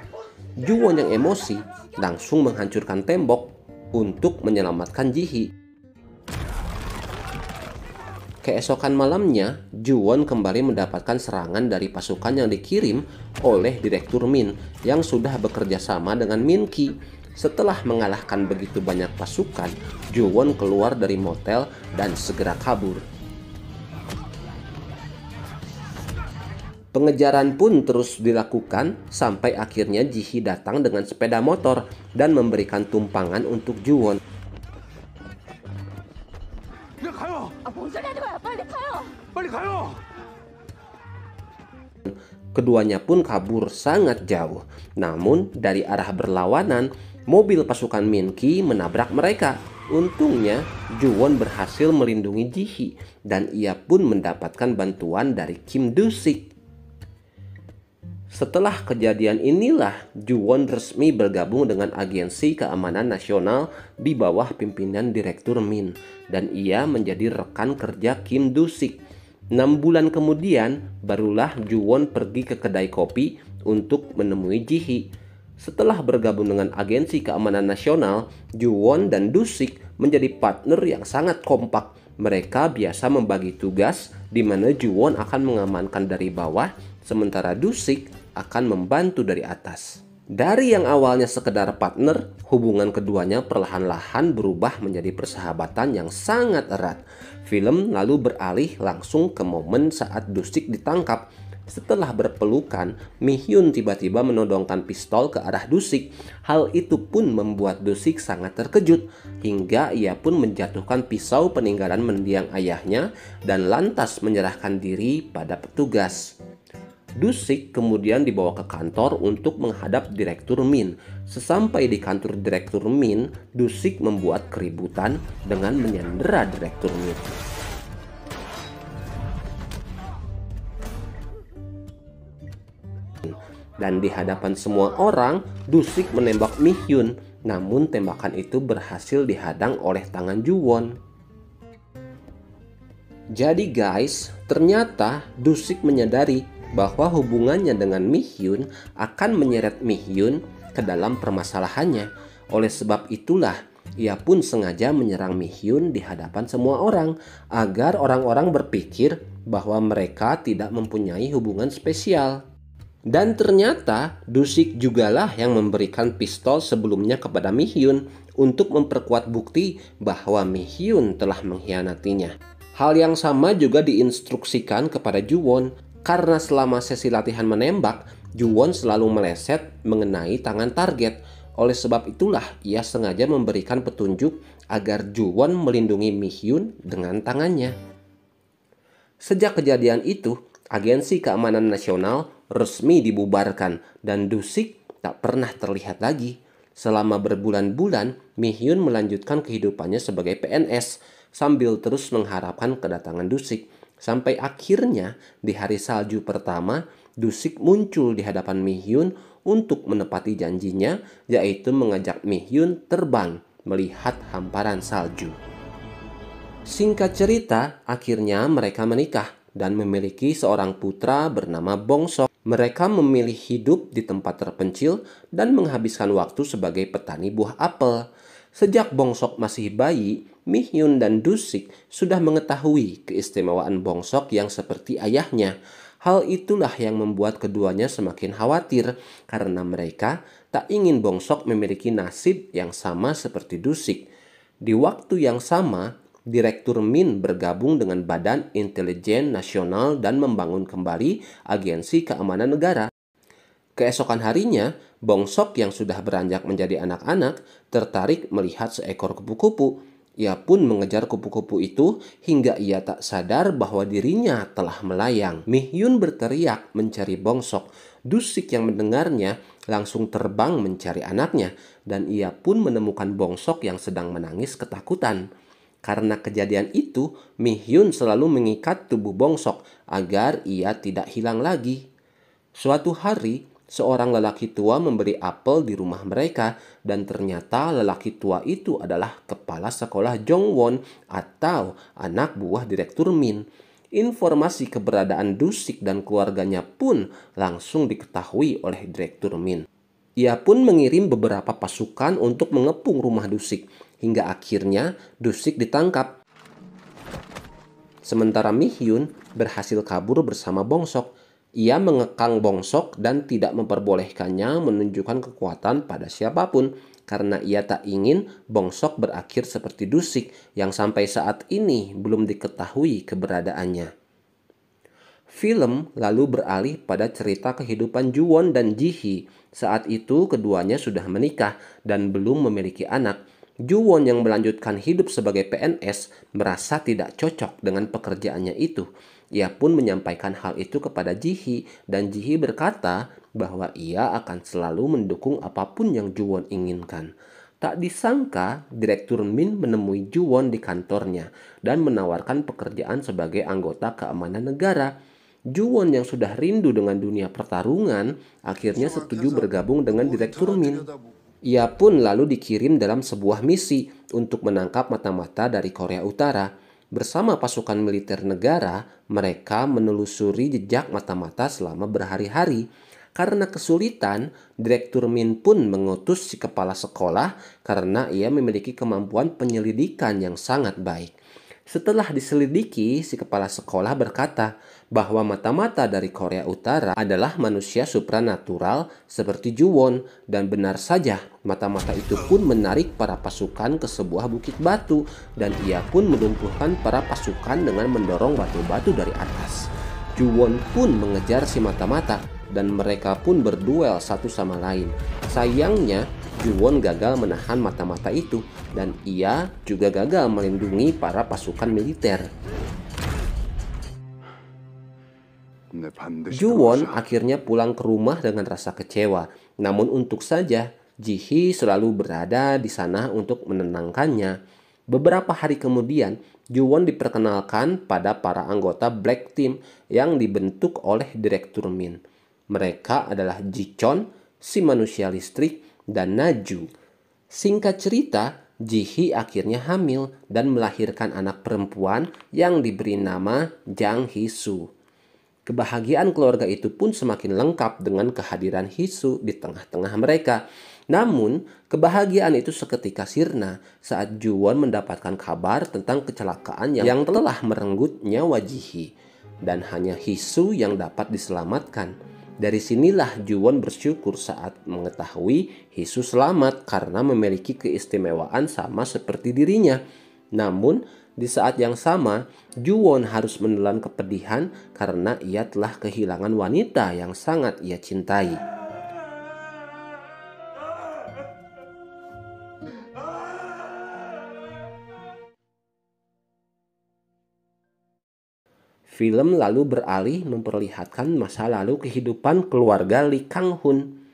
Juwon yang emosi langsung menghancurkan tembok untuk menyelamatkan Ji-hee. Keesokan malamnya, Juwon kembali mendapatkan serangan dari pasukan yang dikirim oleh Direktur Min yang sudah bekerja sama dengan Min-ki. Setelah mengalahkan begitu banyak pasukan, Juwon keluar dari motel dan segera kabur. Pengejaran pun terus dilakukan sampai akhirnya Ji-hee datang dengan sepeda motor dan memberikan tumpangan untuk Juwon. Keduanya pun kabur sangat jauh. Namun dari arah berlawanan, mobil pasukan Min-ki menabrak mereka. Untungnya Juwon berhasil melindungi Ji-hee dan ia pun mendapatkan bantuan dari Kim Do-sik. Setelah kejadian inilah Juwon resmi bergabung dengan Agensi Keamanan Nasional di bawah pimpinan Direktur Min dan ia menjadi rekan kerja Kim Do-sik. 6 bulan kemudian barulah Juwon pergi ke kedai kopi untuk menemui Ji-hee. Setelah bergabung dengan Agensi Keamanan Nasional, Juwon dan Do-sik menjadi partner yang sangat kompak. Mereka biasa membagi tugas di mana Juwon akan mengamankan dari bawah, sementara Do-sik akan membantu dari atas. Dari yang awalnya sekedar partner, hubungan keduanya perlahan-lahan berubah menjadi persahabatan yang sangat erat. Film lalu beralih langsung ke momen saat Do-sik ditangkap. Setelah berpelukan, Mi-hyun tiba-tiba menodongkan pistol ke arah Do-sik. Hal itu pun membuat Do-sik sangat terkejut, hingga ia pun menjatuhkan pisau peninggalan mendiang ayahnya dan lantas menyerahkan diri pada petugas. Do-sik kemudian dibawa ke kantor untuk menghadap Direktur Min. Sesampai di kantor Direktur Min, Do-sik membuat keributan dengan menyandera Direktur Min. Dan di hadapan semua orang, Do-sik menembak Mi-hyun. Namun tembakan itu berhasil dihadang oleh tangan Juwon. Jadi guys, ternyata Do-sik menyadari bahwa hubungannya dengan Mi-hyun akan menyeret Mi-hyun ke dalam permasalahannya. Oleh sebab itulah, ia pun sengaja menyerang Mi-hyun di hadapan semua orang agar orang-orang berpikir bahwa mereka tidak mempunyai hubungan spesial. Dan ternyata Do-sik jugalah yang memberikan pistol sebelumnya kepada Mi-hyun. untuk memperkuat bukti bahwa Mi Hyun telah mengkhianatinya. Hal yang sama juga diinstruksikan kepada Ju-won karena selama sesi latihan menembak, Ju-won selalu meleset mengenai tangan target. Oleh sebab itulah ia sengaja memberikan petunjuk agar Ju-won melindungi Mi Hyun dengan tangannya. Sejak kejadian itu, Agensi Keamanan Nasional resmi dibubarkan dan Du-sik tak pernah terlihat lagi. Selama berbulan-bulan, Mi Hyun melanjutkan kehidupannya sebagai PNS sambil terus mengharapkan kedatangan Du-sik. Sampai akhirnya di hari salju pertama, Du-sik muncul di hadapan Mi Hyun untuk menepati janjinya, yaitu mengajak Mi Hyun terbang melihat hamparan salju. Singkat cerita, akhirnya mereka menikah dan memiliki seorang putra bernama Bong Sok. Mereka memilih hidup di tempat terpencil dan menghabiskan waktu sebagai petani buah apel. Sejak Bong Sok masih bayi, Mi Hyun dan Du-sik sudah mengetahui keistimewaan Bong Sok yang seperti ayahnya. Hal itulah yang membuat keduanya semakin khawatir karena mereka tak ingin Bong Sok memiliki nasib yang sama seperti Du-sik. Di waktu yang sama, Direktur Min bergabung dengan Badan Intelijen Nasional dan membangun kembali Agensi Keamanan Negara. Keesokan harinya, Bong Sok yang sudah beranjak menjadi anak-anak tertarik melihat seekor kupu-kupu. Ia pun mengejar kupu-kupu itu hingga ia tak sadar bahwa dirinya telah melayang. Mi Hyun berteriak mencari Bong Sok. Du-sik yang mendengarnya langsung terbang mencari anaknya dan ia pun menemukan Bong Sok yang sedang menangis ketakutan. Karena kejadian itu, Mi Hyun selalu mengikat tubuh Bong Sok agar ia tidak hilang lagi. Suatu hari, seorang lelaki tua memberi apel di rumah mereka dan ternyata lelaki tua itu adalah kepala sekolah Jongwon atau anak buah Direktur Min. Informasi keberadaan Du-sik dan keluarganya pun langsung diketahui oleh Direktur Min. Ia pun mengirim beberapa pasukan untuk mengepung rumah Du-sik. Hingga akhirnya Du-sik ditangkap. Sementara Mi Hyun berhasil kabur bersama Bong Sok. Ia mengekang Bong Sok dan tidak memperbolehkannya menunjukkan kekuatan pada siapapun karena ia tak ingin Bong Sok berakhir seperti Du-sik yang sampai saat ini belum diketahui keberadaannya. Film lalu beralih pada cerita kehidupan Ju-won dan Ji-hee. Saat itu keduanya sudah menikah dan belum memiliki anak. Ju-won yang melanjutkan hidup sebagai PNS merasa tidak cocok dengan pekerjaannya itu. Ia pun menyampaikan hal itu kepada Ji-hee dan Ji-hee berkata bahwa ia akan selalu mendukung apapun yang Ju-won inginkan. Tak disangka, Direktur Min menemui Ju-won di kantornya dan menawarkan pekerjaan sebagai anggota keamanan negara. Ju-won yang sudah rindu dengan dunia pertarungan akhirnya setuju bergabung dengan Direktur Min. Ia pun lalu dikirim dalam sebuah misi untuk menangkap mata-mata dari Korea Utara. Bersama pasukan militer negara, mereka menelusuri jejak mata-mata selama berhari-hari. Karena kesulitan, Direktur Min pun mengutus si kepala sekolah karena ia memiliki kemampuan penyelidikan yang sangat baik. Setelah diselidiki, si kepala sekolah berkata bahwa mata-mata dari Korea Utara adalah manusia supranatural seperti Ju-won, dan benar saja mata-mata itu pun menarik para pasukan ke sebuah bukit batu dan ia pun melumpuhkan para pasukan dengan mendorong batu-batu dari atas. Ju-won pun mengejar si mata-mata dan mereka pun berduel satu sama lain. Sayangnya, Ju-won gagal menahan mata-mata itu dan ia juga gagal melindungi para pasukan militer. Ju-won akhirnya pulang ke rumah dengan rasa kecewa. Namun untung saja, Ji-hee selalu berada di sana untuk menenangkannya. Beberapa hari kemudian, Ju-won diperkenalkan pada para anggota Black Team yang dibentuk oleh Direktur Min. Mereka adalah Ji-chon, si manusia listrik, dan Naju. Singkat cerita, Ji-hee akhirnya hamil dan melahirkan anak perempuan yang diberi nama Jang Hee-soo. Kebahagiaan keluarga itu pun semakin lengkap dengan kehadiran Hee-soo di tengah-tengah mereka. Namun, kebahagiaan itu seketika sirna saat Ju-won mendapatkan kabar tentang kecelakaan yang telah merenggut nyawa Ji-hee. Dan hanya Hee-soo yang dapat diselamatkan. Dari sinilah Juwon bersyukur saat mengetahui Hisu selamat karena memiliki keistimewaan sama seperti dirinya. Namun, di saat yang sama, Juwon harus menelan kepedihan karena ia telah kehilangan wanita yang sangat ia cintai. Film lalu beralih memperlihatkan masa lalu kehidupan keluarga Lee Kang-hun.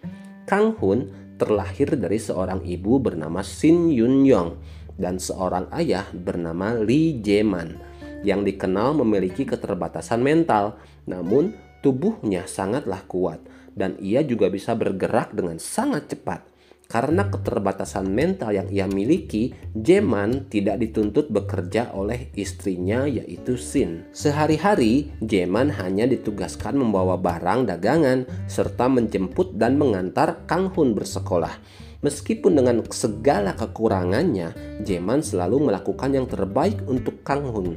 Kang-hun terlahir dari seorang ibu bernama Shin Yun-yong dan seorang ayah bernama Lee Jae-man yang dikenal memiliki keterbatasan mental, namun tubuhnya sangatlah kuat dan ia juga bisa bergerak dengan sangat cepat. Karena keterbatasan mental yang ia miliki, Jae-man tidak dituntut bekerja oleh istrinya yaitu Shin. Sehari-hari, Jae-man hanya ditugaskan membawa barang dagangan serta menjemput dan mengantar Kang-hun bersekolah. Meskipun dengan segala kekurangannya, Jae-man selalu melakukan yang terbaik untuk Kang-hun.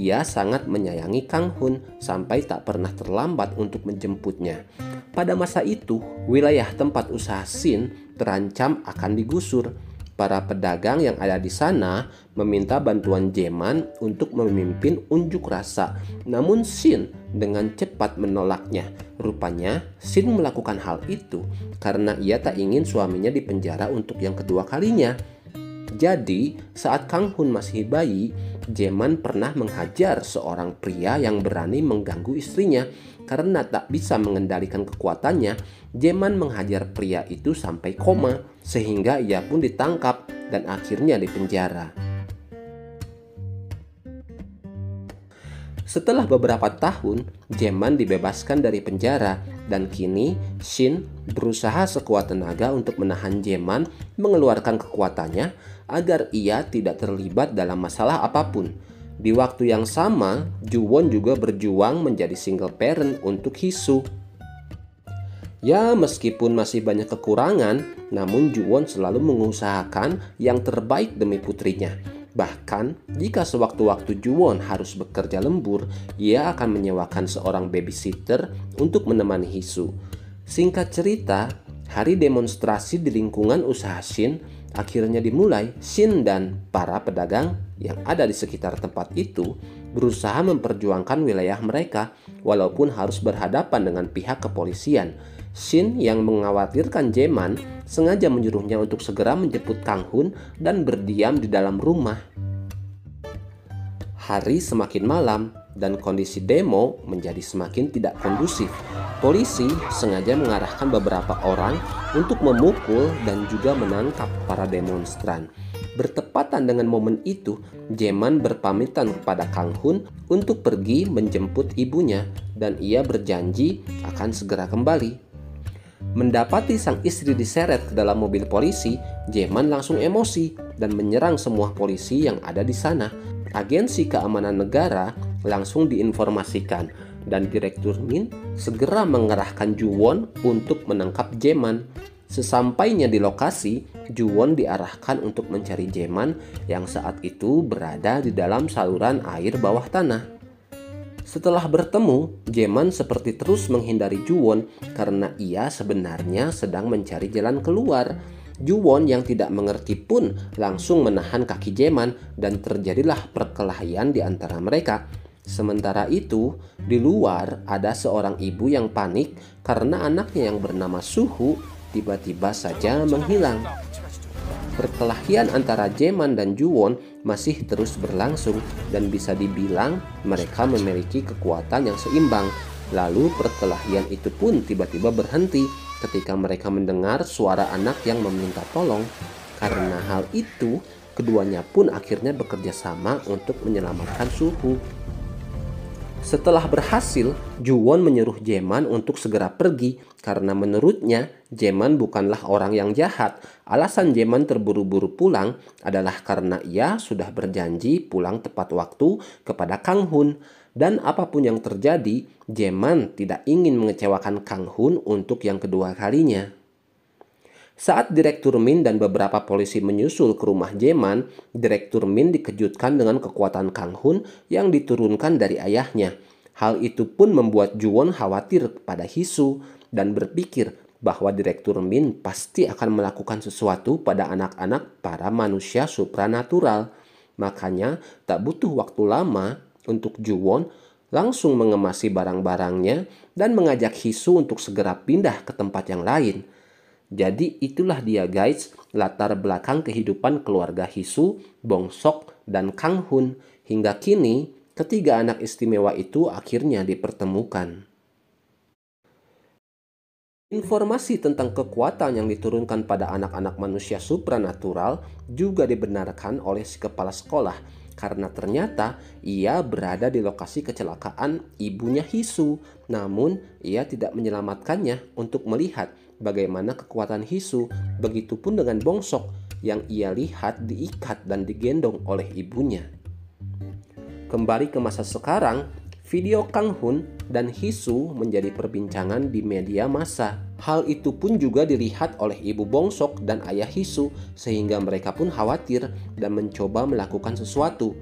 Ia sangat menyayangi Kang-hun sampai tak pernah terlambat untuk menjemputnya. Pada masa itu, wilayah tempat usaha Shin terancam akan digusur. Para pedagang yang ada di sana meminta bantuan Jae-man untuk memimpin unjuk rasa. Namun Shin dengan cepat menolaknya. Rupanya Shin melakukan hal itu karena ia tak ingin suaminya dipenjara untuk yang kedua kalinya. Jadi, saat Kang-hun masih bayi, Jae-man pernah menghajar seorang pria yang berani mengganggu istrinya. Karena tak bisa mengendalikan kekuatannya, Jae-man menghajar pria itu sampai koma, sehingga ia pun ditangkap dan akhirnya dipenjara. Setelah beberapa tahun, Jae-man dibebaskan dari penjara dan kini Shin berusaha sekuat tenaga untuk menahan Jae-man mengeluarkan kekuatannya agar ia tidak terlibat dalam masalah apapun. Di waktu yang sama, Juwon juga berjuang menjadi single parent untuk Hisu. Ya, meskipun masih banyak kekurangan, namun Juwon selalu mengusahakan yang terbaik demi putrinya. Bahkan, jika sewaktu-waktu Juwon harus bekerja lembur, ia akan menyewakan seorang babysitter untuk menemani Hisu. Singkat cerita, hari demonstrasi di lingkungan usaha Shin akhirnya dimulai. Shin dan para pedagang yang ada di sekitar tempat itu berusaha memperjuangkan wilayah mereka walaupun harus berhadapan dengan pihak kepolisian. Shin yang mengkhawatirkan Jae-man sengaja menyuruhnya untuk segera menjemput Kang-hun dan berdiam di dalam rumah. Hari semakin malam dan kondisi demo menjadi semakin tidak kondusif. Polisi sengaja mengarahkan beberapa orang untuk memukul dan juga menangkap para demonstran. Bertepatan dengan momen itu, Jae-man berpamitan kepada Kang-hun untuk pergi menjemput ibunya dan ia berjanji akan segera kembali. Mendapati sang istri diseret ke dalam mobil polisi, Jae-man langsung emosi dan menyerang semua polisi yang ada di sana. Agensi keamanan negara langsung diinformasikan dan Direktur Min segera mengerahkan Juwon untuk menangkap Jae-man. Sesampainya di lokasi, Juwon diarahkan untuk mencari Jae-man yang saat itu berada di dalam saluran air bawah tanah. Setelah bertemu, Jae-man seperti terus menghindari Juwon karena ia sebenarnya sedang mencari jalan keluar. Juwon yang tidak mengerti pun langsung menahan kaki Jae-man dan terjadilah perkelahian di antara mereka. Sementara itu, di luar ada seorang ibu yang panik karena anaknya yang bernama Suhu tiba-tiba saja menghilang. Perkelahian antara Jae-man dan Juwon masih terus berlangsung dan bisa dibilang mereka memiliki kekuatan yang seimbang. Lalu perkelahian itu pun tiba-tiba berhenti ketika mereka mendengar suara anak yang meminta tolong. Karena hal itu, keduanya pun akhirnya bekerja sama untuk menyelamatkan Suhu. Setelah berhasil, Juwon menyuruh Jae-man untuk segera pergi karena menurutnya Jae-man bukanlah orang yang jahat. Alasan Jae-man terburu-buru pulang adalah karena ia sudah berjanji pulang tepat waktu kepada Kang-hun. Dan apapun yang terjadi, Jae-man tidak ingin mengecewakan Kang-hun untuk yang kedua kalinya. Saat Direktur Min dan beberapa polisi menyusul ke rumah Jae-man, Direktur Min dikejutkan dengan kekuatan Kang-hun yang diturunkan dari ayahnya. Hal itu pun membuat Juwon khawatir kepada Hisu dan berpikir bahwa Direktur Min pasti akan melakukan sesuatu pada anak-anak para manusia supranatural. Makanya tak butuh waktu lama untuk Juwon langsung mengemasi barang-barangnya dan mengajak Hisu untuk segera pindah ke tempat yang lain. Jadi itulah dia guys, latar belakang kehidupan keluarga Hisu, Bongsok, dan Kang Hun. Hingga kini, ketiga anak istimewa itu akhirnya dipertemukan. Informasi tentang kekuatan yang diturunkan pada anak-anak manusia supranatural juga dibenarkan oleh si kepala sekolah karena ternyata ia berada di lokasi kecelakaan ibunya Hisu. Namun ia tidak menyelamatkannya untuk melihat bagaimana kekuatan Hisu. Begitupun dengan Bongsok yang ia lihat diikat dan digendong oleh ibunya. Kembali ke masa sekarang, video Kang Hun dan Hisu menjadi perbincangan di media massa. Hal itu pun juga dilihat oleh ibu Bongsok dan ayah Hisu sehingga mereka pun khawatir dan mencoba melakukan sesuatu.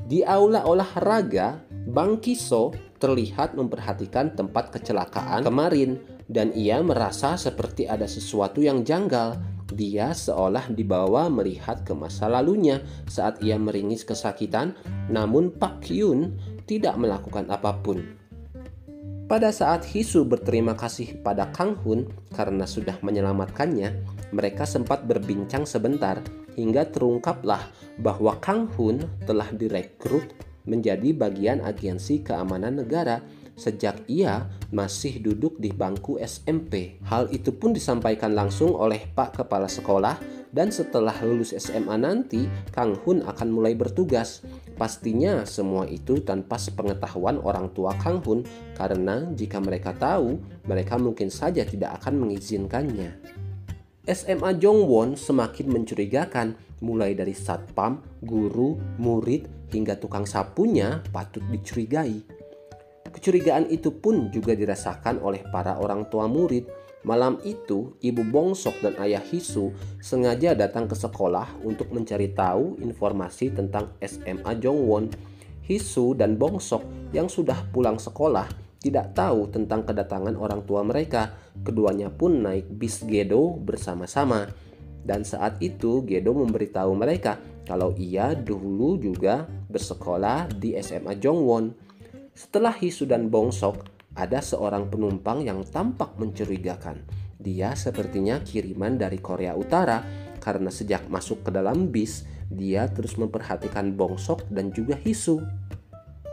Di aula olahraga, Bang Kiso terlihat memperhatikan tempat kecelakaan kemarin dan ia merasa seperti ada sesuatu yang janggal. Dia seolah dibawa melihat ke masa lalunya saat ia meringis kesakitan, namun Pak Hyun tidak melakukan apapun. Pada saat Hisu berterima kasih pada Kang Hun karena sudah menyelamatkannya, mereka sempat berbincang sebentar hingga terungkaplah bahwa Kang Hun telah direkrut menjadi bagian agensi keamanan negara sejak ia masih duduk di bangku SMP. Hal itu pun disampaikan langsung oleh Pak Kepala Sekolah dan setelah lulus SMA nanti Kang Hun akan mulai bertugas. Pastinya semua itu tanpa sepengetahuan orang tua Kang Hun karena jika mereka tahu, mereka mungkin saja tidak akan mengizinkannya. SMA Jongwon semakin mencurigakan, mulai dari satpam, guru, murid, hingga tukang sapunya patut dicurigai. Kecurigaan itu pun juga dirasakan oleh para orang tua murid. Malam itu, ibu Bongsok dan ayah Hisu sengaja datang ke sekolah untuk mencari tahu informasi tentang SMA Jongwon. Hisu dan Bongsok yang sudah pulang sekolah tidak tahu tentang kedatangan orang tua mereka. Keduanya pun naik bis Gedo bersama-sama. Dan saat itu Gedo memberitahu mereka kalau ia dulu juga bersekolah di SMA Jongwon. Setelah Hisu dan Bongsok, ada seorang penumpang yang tampak mencurigakan. Dia sepertinya kiriman dari Korea Utara karena sejak masuk ke dalam bis, dia terus memperhatikan Bongsok dan juga Hisu.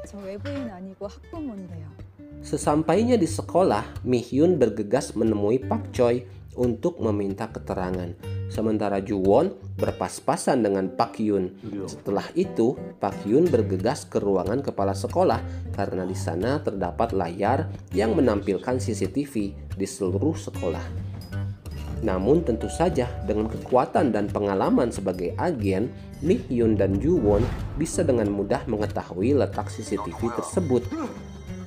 저 외부인 아니고 학부모인데요. Sesampainya di sekolah, Mi Hyun bergegas menemui Pak Choi untuk meminta keterangan. Sementara Juwon berpas-pasan dengan Pak Hyun. Setelah itu, Pak Hyun bergegas ke ruangan kepala sekolah karena di sana terdapat layar yang menampilkan CCTV di seluruh sekolah. Namun tentu saja dengan kekuatan dan pengalaman sebagai agen, Mi Hyun dan Juwon bisa dengan mudah mengetahui letak CCTV tersebut.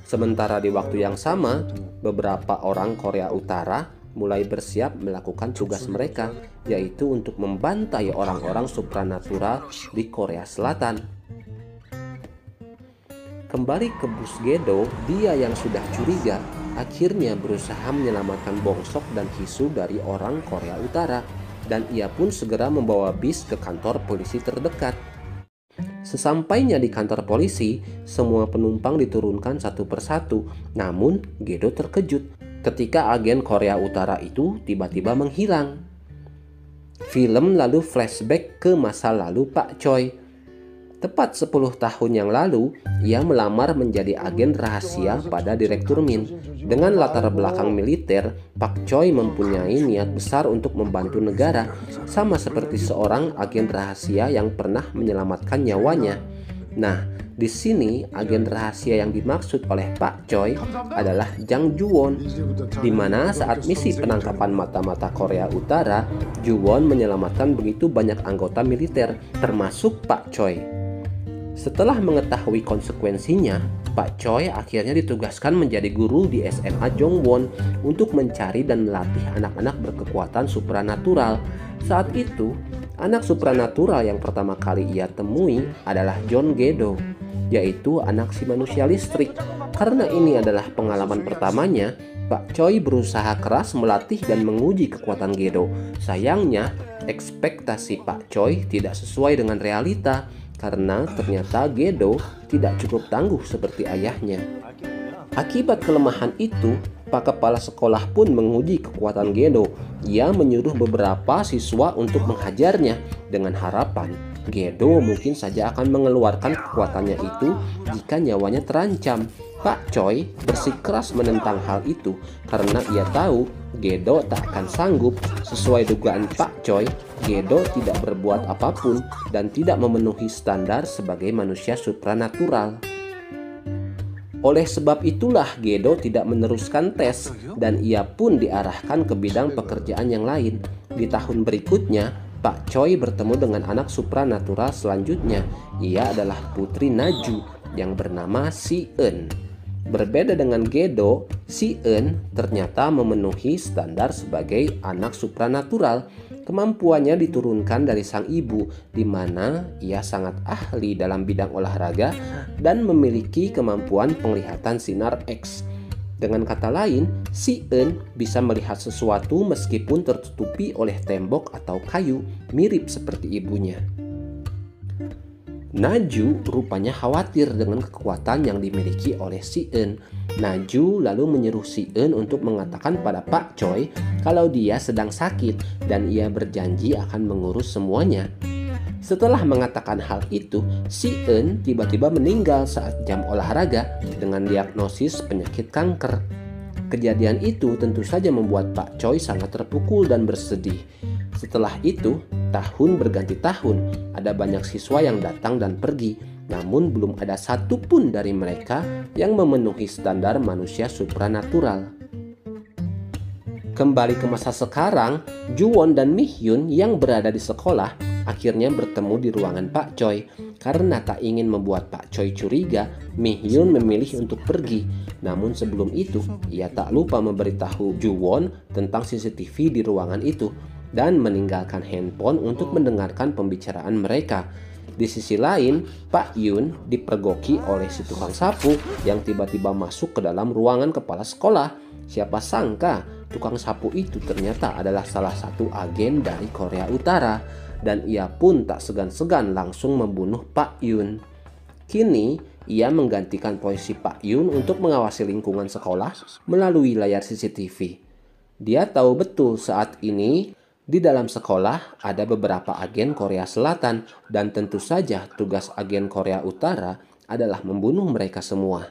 Sementara di waktu yang sama, beberapa orang Korea Utara mulai bersiap melakukan tugas mereka, yaitu untuk membantai orang-orang supranatural di Korea Selatan. Kembali ke bus Gedo, dia yang sudah curiga akhirnya berusaha menyelamatkan Bongsok dan Hisu dari orang Korea Utara, dan ia pun segera membawa bis ke kantor polisi terdekat. Sesampainya di kantor polisi, semua penumpang diturunkan satu persatu, namun Gedo terkejut ketika agen Korea Utara itu tiba-tiba menghilang. Film lalu flashback ke masa lalu Pak Choi. Tepat 10 tahun yang lalu, ia melamar menjadi agen rahasia pada Direktur Min. Dengan latar belakang militer, Pak Choi mempunyai niat besar untuk membantu negara, sama seperti seorang agen rahasia yang pernah menyelamatkan nyawanya. Nah, di sini agen rahasia yang dimaksud oleh Pak Choi adalah Jang Juwon, di mana saat misi penangkapan mata-mata Korea Utara, Juwon menyelamatkan begitu banyak anggota militer, termasuk Pak Choi. Setelah mengetahui konsekuensinya, Pak Choi akhirnya ditugaskan menjadi guru di SMA Jongwon untuk mencari dan melatih anak-anak berkekuatan supranatural. Saat itu, Anak supranatural yang pertama kali ia temui adalah John Gedo, yaitu anak si manusia listrik. Karena ini adalah pengalaman pertamanya, Pak Choi berusaha keras melatih dan menguji kekuatan Gedo. Sayangnya, ekspektasi Pak Choi tidak sesuai dengan realita karena ternyata Gedo tidak cukup tangguh seperti ayahnya. Akibat kelemahan itu, Pak Kepala Sekolah pun menguji kekuatan Gedo. Ia menyuruh beberapa siswa untuk menghajarnya dengan harapan Gedo mungkin saja akan mengeluarkan kekuatannya itu jika nyawanya terancam. Pak Choi bersikeras menentang hal itu karena ia tahu Gedo tak akan sanggup. Sesuai dugaan Pak Choi, Gedo tidak berbuat apapun dan tidak memenuhi standar sebagai manusia supranatural. Oleh sebab itulah Gedo tidak meneruskan tes dan ia pun diarahkan ke bidang pekerjaan yang lain. Di tahun berikutnya, Pak Choi bertemu dengan anak supranatural selanjutnya. Ia adalah putri Naju yang bernama Si Eun. Berbeda dengan Gedo, Si Eun ternyata memenuhi standar sebagai anak supranatural. Kemampuannya diturunkan dari sang ibu, di mana ia sangat ahli dalam bidang olahraga dan memiliki kemampuan penglihatan sinar X. Dengan kata lain, Si Eun bisa melihat sesuatu meskipun tertutupi oleh tembok atau kayu, mirip seperti ibunya. Naju rupanya khawatir dengan kekuatan yang dimiliki oleh Si Eun. Naju lalu menyuruh Si Eun untuk mengatakan pada Pak Choi kalau dia sedang sakit dan ia berjanji akan mengurus semuanya. Setelah mengatakan hal itu, Si Eun tiba-tiba meninggal saat jam olahraga dengan diagnosis penyakit kanker. Kejadian itu tentu saja membuat Pak Choi sangat terpukul dan bersedih. Setelah itu, tahun berganti tahun, ada banyak siswa yang datang dan pergi, namun belum ada satupun dari mereka yang memenuhi standar manusia supranatural. Kembali ke masa sekarang, Ju-won dan Mi-hyun yang berada di sekolah akhirnya bertemu di ruangan Pak Choi. Karena tak ingin membuat Pak Choi curiga, Mi-hyun memilih untuk pergi. Namun sebelum itu, ia tak lupa memberitahu Ju-won tentang CCTV di ruangan itu dan meninggalkan handphone untuk mendengarkan pembicaraan mereka. Di sisi lain, Pak Yun dipergoki oleh si tukang sapu yang tiba-tiba masuk ke dalam ruangan kepala sekolah. Siapa sangka tukang sapu itu ternyata adalah salah satu agen dari Korea Utara dan ia pun tak segan-segan langsung membunuh Pak Yun. Kini, ia menggantikan posisi Pak Yun untuk mengawasi lingkungan sekolah melalui layar CCTV. Dia tahu betul saat ini di dalam sekolah ada beberapa agen Korea Selatan dan tentu saja tugas agen Korea Utara adalah membunuh mereka semua.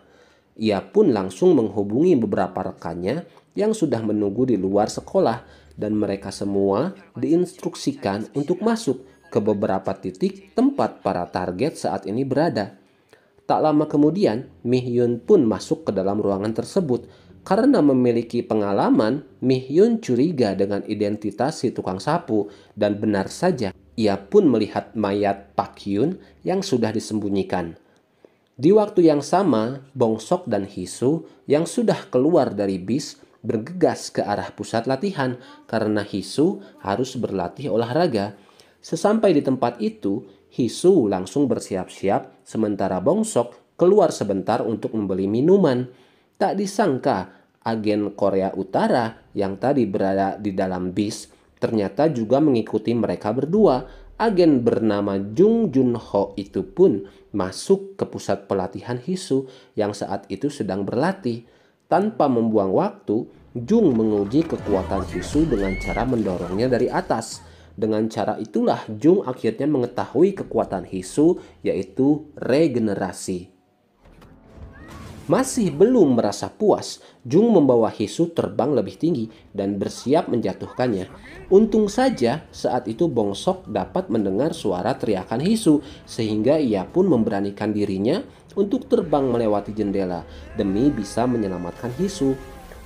Ia pun langsung menghubungi beberapa rekannya yang sudah menunggu di luar sekolah dan mereka semua diinstruksikan untuk masuk ke beberapa titik tempat para target saat ini berada. Tak lama kemudian, Mi-hyun pun masuk ke dalam ruangan tersebut. Karena memiliki pengalaman, Mi-hyun curiga dengan identitas si tukang sapu dan benar saja ia pun melihat mayat Pak Hyun yang sudah disembunyikan. Di waktu yang sama, Bong Sok dan Hisu yang sudah keluar dari bis bergegas ke arah pusat latihan karena Hisu harus berlatih olahraga. Sesampai di tempat itu, Hisu langsung bersiap-siap sementara Bong Sok keluar sebentar untuk membeli minuman. Tak disangka, agen Korea Utara yang tadi berada di dalam bis ternyata juga mengikuti mereka berdua. Agen bernama Jung Jun Ho itu pun masuk ke pusat pelatihan Hisu yang saat itu sedang berlatih. Tanpa membuang waktu, Jung menguji kekuatan Hisu dengan cara mendorongnya dari atas. Dengan cara itulah Jung akhirnya mengetahui kekuatan Hisu, yaitu regenerasi. Masih belum merasa puas, Jung membawa Hisu terbang lebih tinggi dan bersiap menjatuhkannya. Untung saja saat itu Bong Sok dapat mendengar suara teriakan Hisu sehingga ia pun memberanikan dirinya untuk terbang melewati jendela demi bisa menyelamatkan Hisu.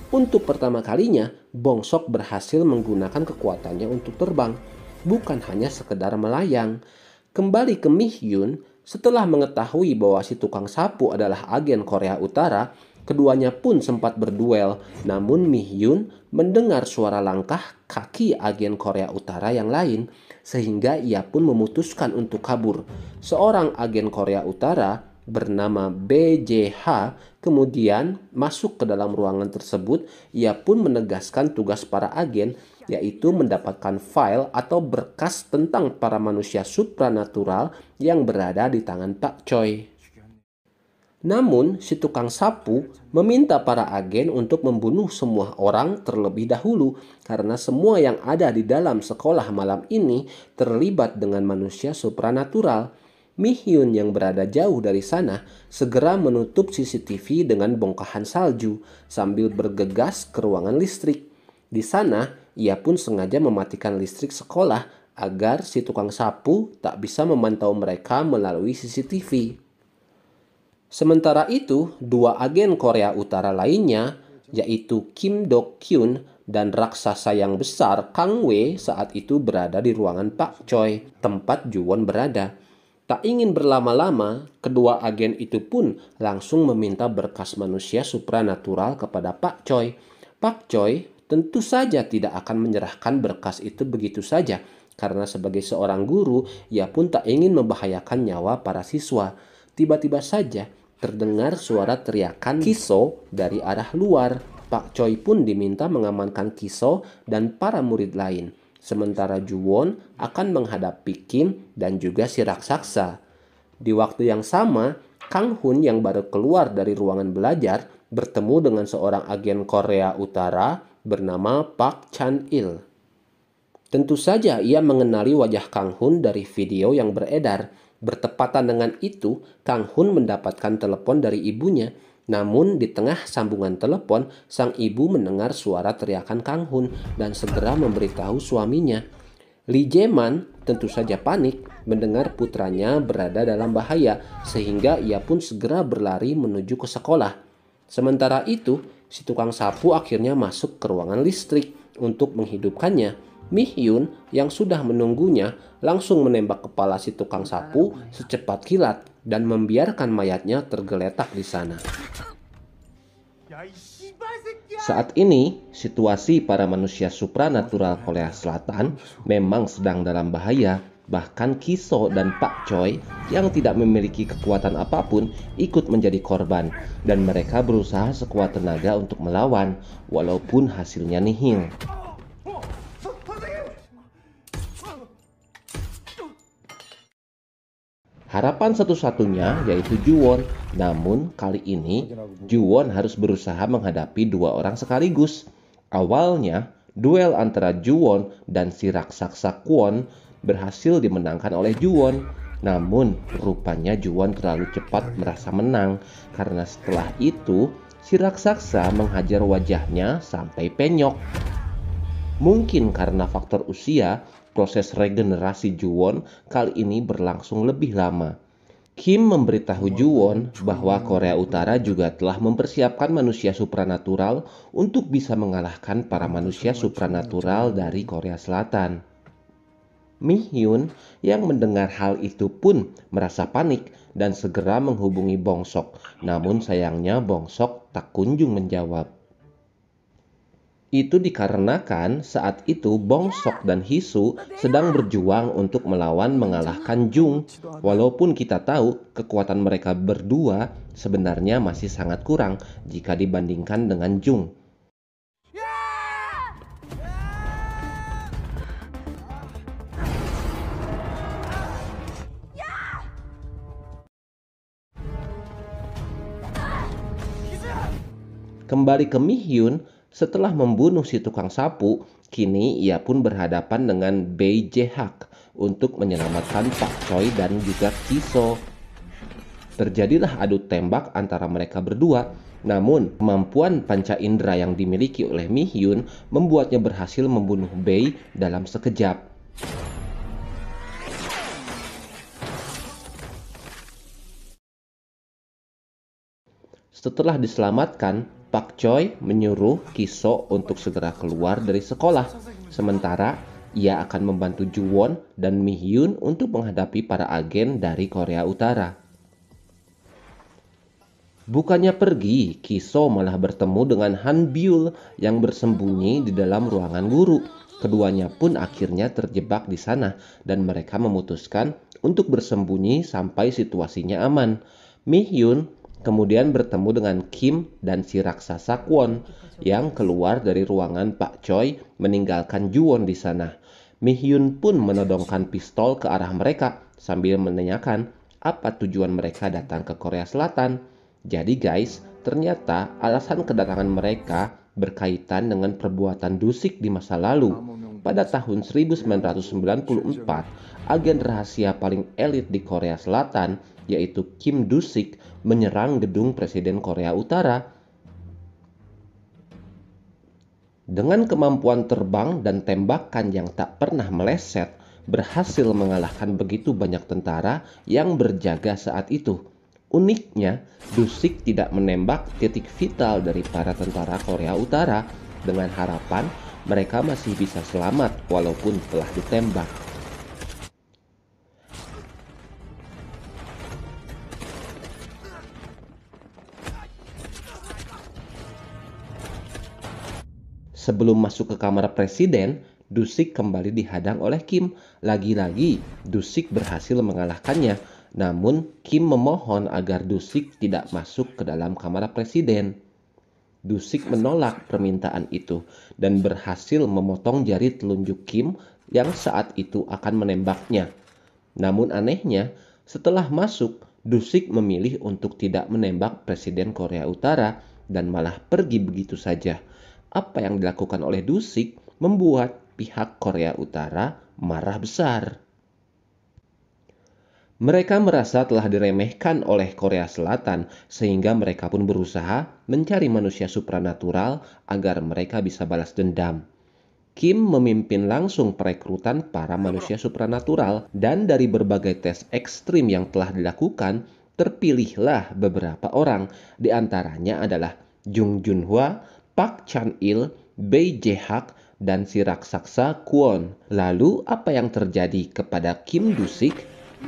Untuk pertama kalinya, Bong Sok berhasil menggunakan kekuatannya untuk terbang, bukan hanya sekedar melayang. Kembali ke Mi-hyun, setelah mengetahui bahwa si tukang sapu adalah agen Korea Utara, keduanya pun sempat berduel. Namun Mi-hyun mendengar suara langkah kaki agen Korea Utara yang lain. sehingga ia pun memutuskan untuk kabur. Seorang agen Korea Utara bernama BJH kemudian masuk ke dalam ruangan tersebut. Ia pun menegaskan tugas para agen, yaitu mendapatkan file atau berkas tentang para manusia supranatural yang berada di tangan Pak Choi. Namun, si tukang sapu meminta para agen untuk membunuh semua orang terlebih dahulu karena semua yang ada di dalam sekolah malam ini terlibat dengan manusia supranatural. Mi-hyun yang berada jauh dari sana segera menutup CCTV dengan bongkahan salju sambil bergegas ke ruangan listrik. Di sana, ia pun sengaja mematikan listrik sekolah agar si tukang sapu tak bisa memantau mereka melalui CCTV. Sementara itu, dua agen Korea Utara lainnya, yaitu Kim Dok-kyun dan raksasa yang besar Kang Wei saat itu berada di ruangan Pak Choi, tempat Ju-won berada. Tak ingin berlama-lama, kedua agen itu pun langsung meminta berkas manusia supranatural kepada Pak Choi. Pak Choi tentu saja tidak akan menyerahkan berkas itu begitu saja, karena sebagai seorang guru, ia pun tak ingin membahayakan nyawa para siswa. Tiba-tiba saja terdengar suara teriakan Kiso dari arah luar. Pak Choi pun diminta mengamankan Kiso dan para murid lain. Sementara Ju-won akan menghadapi Kim dan juga si raksasa. Di waktu yang sama, Kang Hun yang baru keluar dari ruangan belajar bertemu dengan seorang agen Korea Utara bernama Park Chan-il. Tentu saja ia mengenali wajah Kang Hun dari video yang beredar. Bertepatan dengan itu, Kang Hun mendapatkan telepon dari ibunya. Namun di tengah sambungan telepon, sang ibu mendengar suara teriakan Kang Hun dan segera memberitahu suaminya. Lee Jae-man tentu saja panik mendengar putranya berada dalam bahaya, sehingga ia pun segera berlari menuju ke sekolah. Sementara itu, si tukang sapu akhirnya masuk ke ruangan listrik untuk menghidupkannya. Mi-hyun yang sudah menunggunya langsung menembak kepala si tukang sapu secepat kilat dan membiarkan mayatnya tergeletak di sana. Saat ini, situasi para manusia supranatural Korea Selatan memang sedang dalam bahaya. Bahkan Kiso dan Pak Choi yang tidak memiliki kekuatan apapun ikut menjadi korban, dan mereka berusaha sekuat tenaga untuk melawan, walaupun hasilnya nihil. Harapan satu-satunya yaitu Ju-won, namun kali ini Ju-won harus berusaha menghadapi dua orang sekaligus. Awalnya, duel antara Ju-won dan si raksasa Kwon berhasil dimenangkan oleh Ju-won. Namun, rupanya Ju-won terlalu cepat merasa menang karena setelah itu si raksasa menghajar wajahnya sampai penyok. Mungkin karena faktor usia, proses regenerasi Ju-won kali ini berlangsung lebih lama. Kim memberitahu Ju-won bahwa Korea Utara juga telah mempersiapkan manusia supranatural untuk bisa mengalahkan para manusia supranatural dari Korea Selatan. Mi-hyun yang mendengar hal itu pun merasa panik dan segera menghubungi Bong Sok. Namun sayangnya Bong Sok tak kunjung menjawab. Itu dikarenakan saat itu Bong Sok dan Hisu sedang berjuang untuk melawan mengalahkan Jung. Walaupun kita tahu kekuatan mereka berdua sebenarnya masih sangat kurang jika dibandingkan dengan Jung. Kembali ke Mi-hyun. Setelah membunuh si tukang sapu, kini ia pun berhadapan dengan Bae Jae-hak untuk menyelamatkan Pak Choi dan juga Kiso. Terjadilah adu tembak antara mereka berdua, namun kemampuan panca indera yang dimiliki oleh Mi-hyun membuatnya berhasil membunuh Bae dalam sekejap. Setelah diselamatkan, Pak Choi menyuruh Kiso untuk segera keluar dari sekolah. Sementara ia akan membantu Ju-won dan Mi-hyun untuk menghadapi para agen dari Korea Utara. Bukannya pergi, Kiso malah bertemu dengan Han Byul yang bersembunyi di dalam ruangan guru. Keduanya pun akhirnya terjebak di sana dan mereka memutuskan untuk bersembunyi sampai situasinya aman. Mi-hyun kemudian bertemu dengan Kim dan si raksasa Kwon yang keluar dari ruangan Pak Choi meninggalkan Ju-won di sana. Mi-hyun pun menodongkan pistol ke arah mereka sambil menanyakan apa tujuan mereka datang ke Korea Selatan. Jadi guys, ternyata alasan kedatangan mereka berkaitan dengan perbuatan Dusik di masa lalu. Pada tahun 1994, agen rahasia paling elit di Korea Selatan, yaitu Kim Dusik, menyerang gedung Presiden Korea Utara. Dengan kemampuan terbang dan tembakan yang tak pernah meleset, berhasil mengalahkan begitu banyak tentara yang berjaga saat itu. Uniknya, Dusik tidak menembak titik vital dari para tentara Korea Utara dengan harapan mereka masih bisa selamat walaupun telah ditembak. Sebelum masuk ke kamar presiden, Dusik kembali dihadang oleh Kim. Lagi-lagi, Dusik berhasil mengalahkannya. Namun, Kim memohon agar Dusik tidak masuk ke dalam kamar presiden. Dusik menolak permintaan itu dan berhasil memotong jari telunjuk Kim yang saat itu akan menembaknya. Namun anehnya, setelah masuk, Dusik memilih untuk tidak menembak Presiden Korea Utara dan malah pergi begitu saja. Apa yang dilakukan oleh Dusik membuat pihak Korea Utara marah besar. Mereka merasa telah diremehkan oleh Korea Selatan sehingga mereka pun berusaha mencari manusia supranatural agar mereka bisa balas dendam. Kim memimpin langsung perekrutan para manusia supranatural dan dari berbagai tes ekstrim yang telah dilakukan, terpilihlah beberapa orang. Di antaranya adalah Jung Junhwa, Park Chan-il, Bae Jae-hak, dan si raksasa Kwon. Lalu apa yang terjadi kepada Kim Dusik?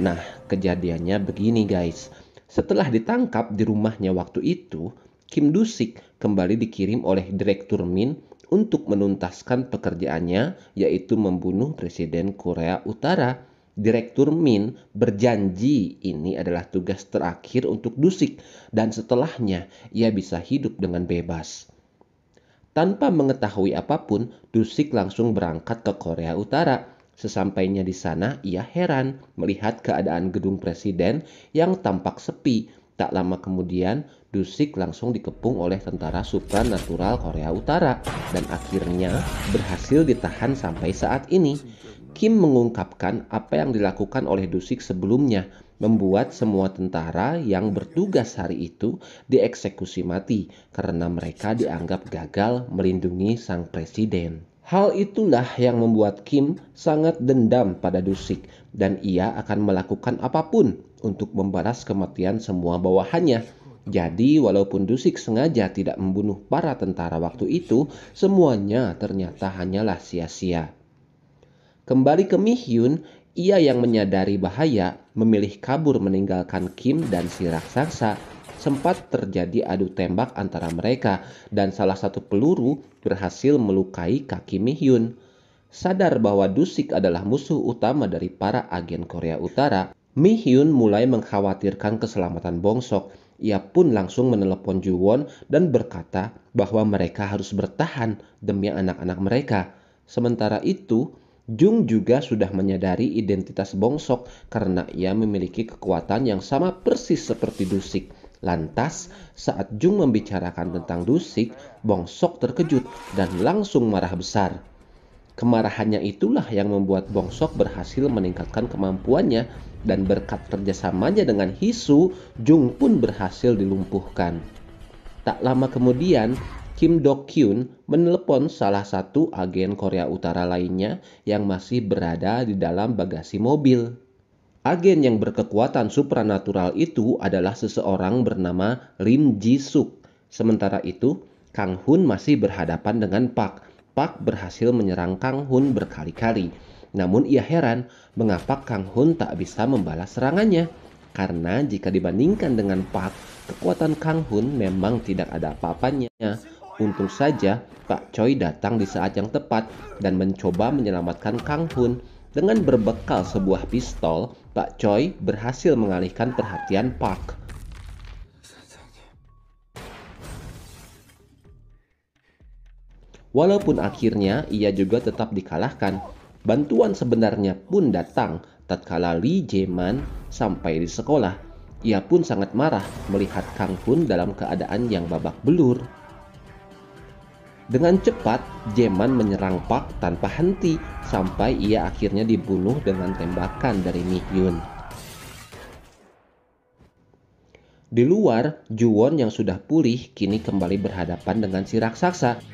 Nah, kejadiannya begini guys. Setelah ditangkap di rumahnya waktu itu, Kim Dusik kembali dikirim oleh Direktur Min untuk menuntaskan pekerjaannya, yaitu membunuh Presiden Korea Utara. Direktur Min berjanji ini adalah tugas terakhir untuk Dusik dan setelahnya ia bisa hidup dengan bebas. Tanpa mengetahui apapun, Dusik langsung berangkat ke Korea Utara. Sesampainya di sana, ia heran melihat keadaan gedung presiden yang tampak sepi. Tak lama kemudian, Dusik langsung dikepung oleh tentara supranatural Korea Utara dan akhirnya berhasil ditahan sampai saat ini. Kim mengungkapkan apa yang dilakukan oleh Dusik sebelumnya, membuat semua tentara yang bertugas hari itu dieksekusi mati karena mereka dianggap gagal melindungi sang presiden. Hal itulah yang membuat Kim sangat dendam pada Dusik dan ia akan melakukan apapun untuk membalas kematian semua bawahannya. Jadi walaupun Dusik sengaja tidak membunuh para tentara waktu itu, semuanya ternyata hanyalah sia-sia. Kembali ke Mi-hyun, ia yang menyadari bahaya memilih kabur meninggalkan Kim dan si raksasa. Sempat terjadi adu tembak antara mereka dan salah satu peluru berhasil melukai kaki Mi-hyun. Sadar bahwa Dusik adalah musuh utama dari para agen Korea Utara, Mi-hyun mulai mengkhawatirkan keselamatan Bong-sok. Ia pun langsung menelepon Ju-won dan berkata bahwa mereka harus bertahan demi anak-anak mereka. Sementara itu, Jung juga sudah menyadari identitas Bong-sok karena ia memiliki kekuatan yang sama persis seperti Dusik. Lantas, saat Jung membicarakan tentang Dusik, Bong-sok terkejut dan langsung marah besar. Kemarahannya itulah yang membuat Bong-sok berhasil meningkatkan kemampuannya dan berkat kerjasamanya dengan Hisu, Jung pun berhasil dilumpuhkan. Tak lama kemudian, Kim Do-kyun menelepon salah satu agen Korea Utara lainnya yang masih berada di dalam bagasi mobil. Agen yang berkekuatan supranatural itu adalah seseorang bernama Lim Ji-suk. Sementara itu, Kang Hun masih berhadapan dengan Park. Park berhasil menyerang Kang Hun berkali-kali. Namun ia heran mengapa Kang Hun tak bisa membalas serangannya. Karena jika dibandingkan dengan Park, kekuatan Kang Hun memang tidak ada apa-apanya. Untung saja Pak Choi datang di saat yang tepat dan mencoba menyelamatkan Kang Hun. Dengan berbekal sebuah pistol, Pak Choi berhasil mengalihkan perhatian Park. Walaupun akhirnya ia juga tetap dikalahkan, bantuan sebenarnya pun datang tatkala Lee Jae-man sampai di sekolah. Ia pun sangat marah melihat Kang Hun dalam keadaan yang babak belur. Dengan cepat, Jae-man menyerang Park tanpa henti sampai ia akhirnya dibunuh dengan tembakan dari Mi-hyun. Di luar, Ju-won yang sudah pulih kini kembali berhadapan dengan si raksasa.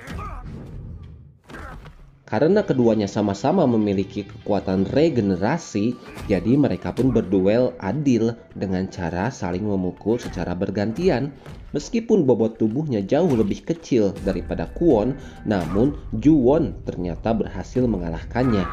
Karena keduanya sama-sama memiliki kekuatan regenerasi, jadi mereka pun berduel adil dengan cara saling memukul secara bergantian. Meskipun bobot tubuhnya jauh lebih kecil daripada Kwon, namun Ju-won ternyata berhasil mengalahkannya.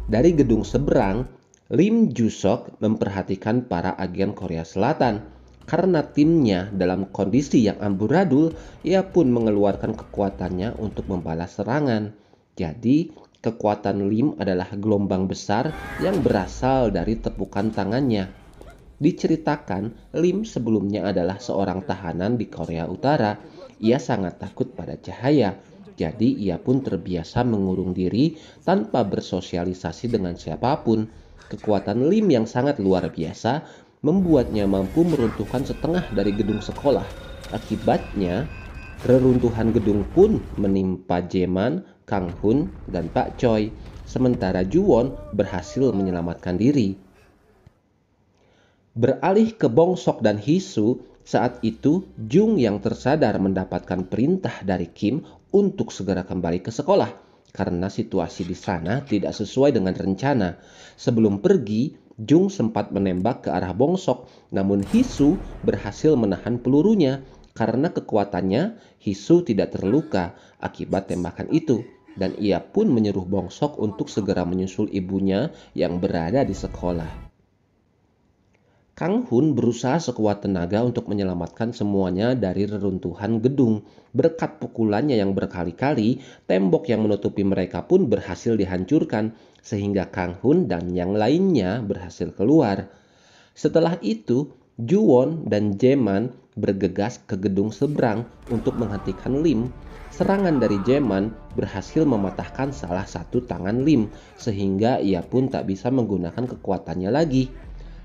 Dari gedung seberang, Lim Ju-sok memperhatikan para agen Korea Selatan. Karena timnya dalam kondisi yang amburadul, ia pun mengeluarkan kekuatannya untuk membalas serangan. Jadi, kekuatan Lim adalah gelombang besar yang berasal dari tepukan tangannya. Diceritakan, Lim sebelumnya adalah seorang tahanan di Korea Utara. Ia sangat takut pada cahaya, jadi ia pun terbiasa mengurung diri tanpa bersosialisasi dengan siapapun. Kekuatan Lim yang sangat luar biasa membuatnya mampu meruntuhkan setengah dari gedung sekolah. Akibatnya, reruntuhan gedung pun menimpa Jae-man, Kang Hun, dan Pak Choi, sementara Ju-won berhasil menyelamatkan diri. Beralih ke Bong Sok dan Hee-soo, saat itu Jung yang tersadar mendapatkan perintah dari Kim untuk segera kembali ke sekolah karena situasi di sana tidak sesuai dengan rencana. Sebelum pergi, Jung sempat menembak ke arah Bong Sok, namun Hee-soo berhasil menahan pelurunya. Karena kekuatannya, Hee-soo tidak terluka akibat tembakan itu, dan ia pun menyuruh Bong Sok untuk segera menyusul ibunya yang berada di sekolah. Kang Hun berusaha sekuat tenaga untuk menyelamatkan semuanya dari reruntuhan gedung. Berkat pukulannya yang berkali-kali, tembok yang menutupi mereka pun berhasil dihancurkan, sehingga Kang Hun dan yang lainnya berhasil keluar. Setelah itu, Ju-won dan Jae-man bergegas ke gedung seberang untuk menghentikan Lim. Serangan dari Jae-man berhasil mematahkan salah satu tangan Lim, sehingga ia pun tak bisa menggunakan kekuatannya lagi.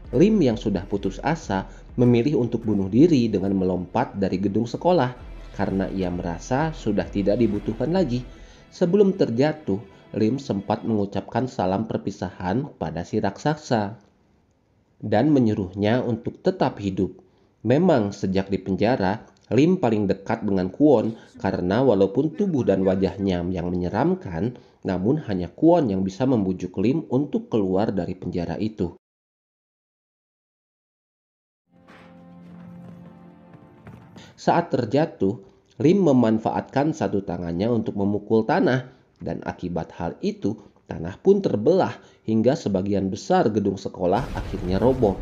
Lim yang sudah putus asa memilih untuk bunuh diri dengan melompat dari gedung sekolah karena ia merasa sudah tidak dibutuhkan lagi. Sebelum terjatuh, Lim sempat mengucapkan salam perpisahan pada si raksasa dan menyuruhnya untuk tetap hidup. Memang sejak di penjara, Lim paling dekat dengan Kwon karena walaupun tubuh dan wajahnya yang menyeramkan, namun hanya Kwon yang bisa membujuk Lim untuk keluar dari penjara itu. Saat terjatuh, Lim memanfaatkan satu tangannya untuk memukul tanah, dan akibat hal itu, tanah pun terbelah hingga sebagian besar gedung sekolah akhirnya roboh.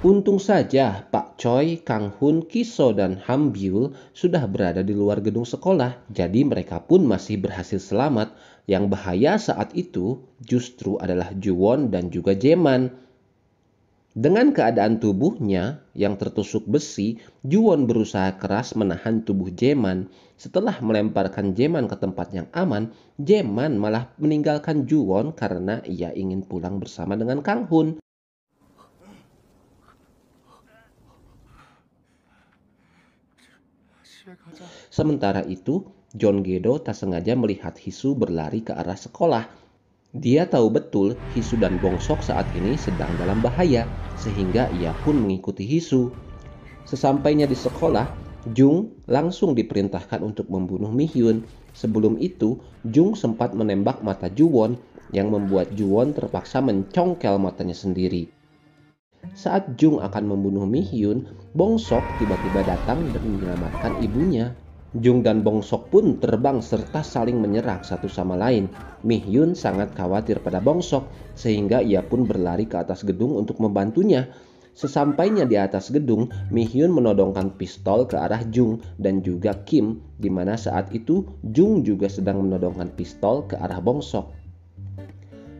Untung saja Pak Choi, Kang Hun, Ki-soo, dan Ham Byul sudah berada di luar gedung sekolah, jadi mereka pun masih berhasil selamat. Yang bahaya saat itu justru adalah Ju-won dan juga Jae-man. Dengan keadaan tubuhnya yang tertusuk besi, Ju-won berusaha keras menahan tubuh Jae-man. Setelah melemparkan Jae-man ke tempat yang aman, Jae-man malah meninggalkan Ju-won karena ia ingin pulang bersama dengan Kang Hun. Sementara itu, John Gedo tak sengaja melihat Hee-soo berlari ke arah sekolah. Dia tahu betul Hee-soo dan Bong Sok saat ini sedang dalam bahaya, sehingga ia pun mengikuti Hee-soo. Sesampainya di sekolah, Jung langsung diperintahkan untuk membunuh Mi-hyun. Sebelum itu, Jung sempat menembak mata Ju-won yang membuat Ju-won terpaksa mencongkel matanya sendiri. Saat Jung akan membunuh Mi-hyun, Bong Sok tiba-tiba datang dan menyelamatkan ibunya. Jung dan Bong Sok pun terbang serta saling menyerang satu sama lain. Mi-hyun sangat khawatir pada Bong Sok, sehingga ia pun berlari ke atas gedung untuk membantunya. Sesampainya di atas gedung, Mi-hyun menodongkan pistol ke arah Jung dan juga Kim, di mana saat itu Jung juga sedang menodongkan pistol ke arah Bong-sok.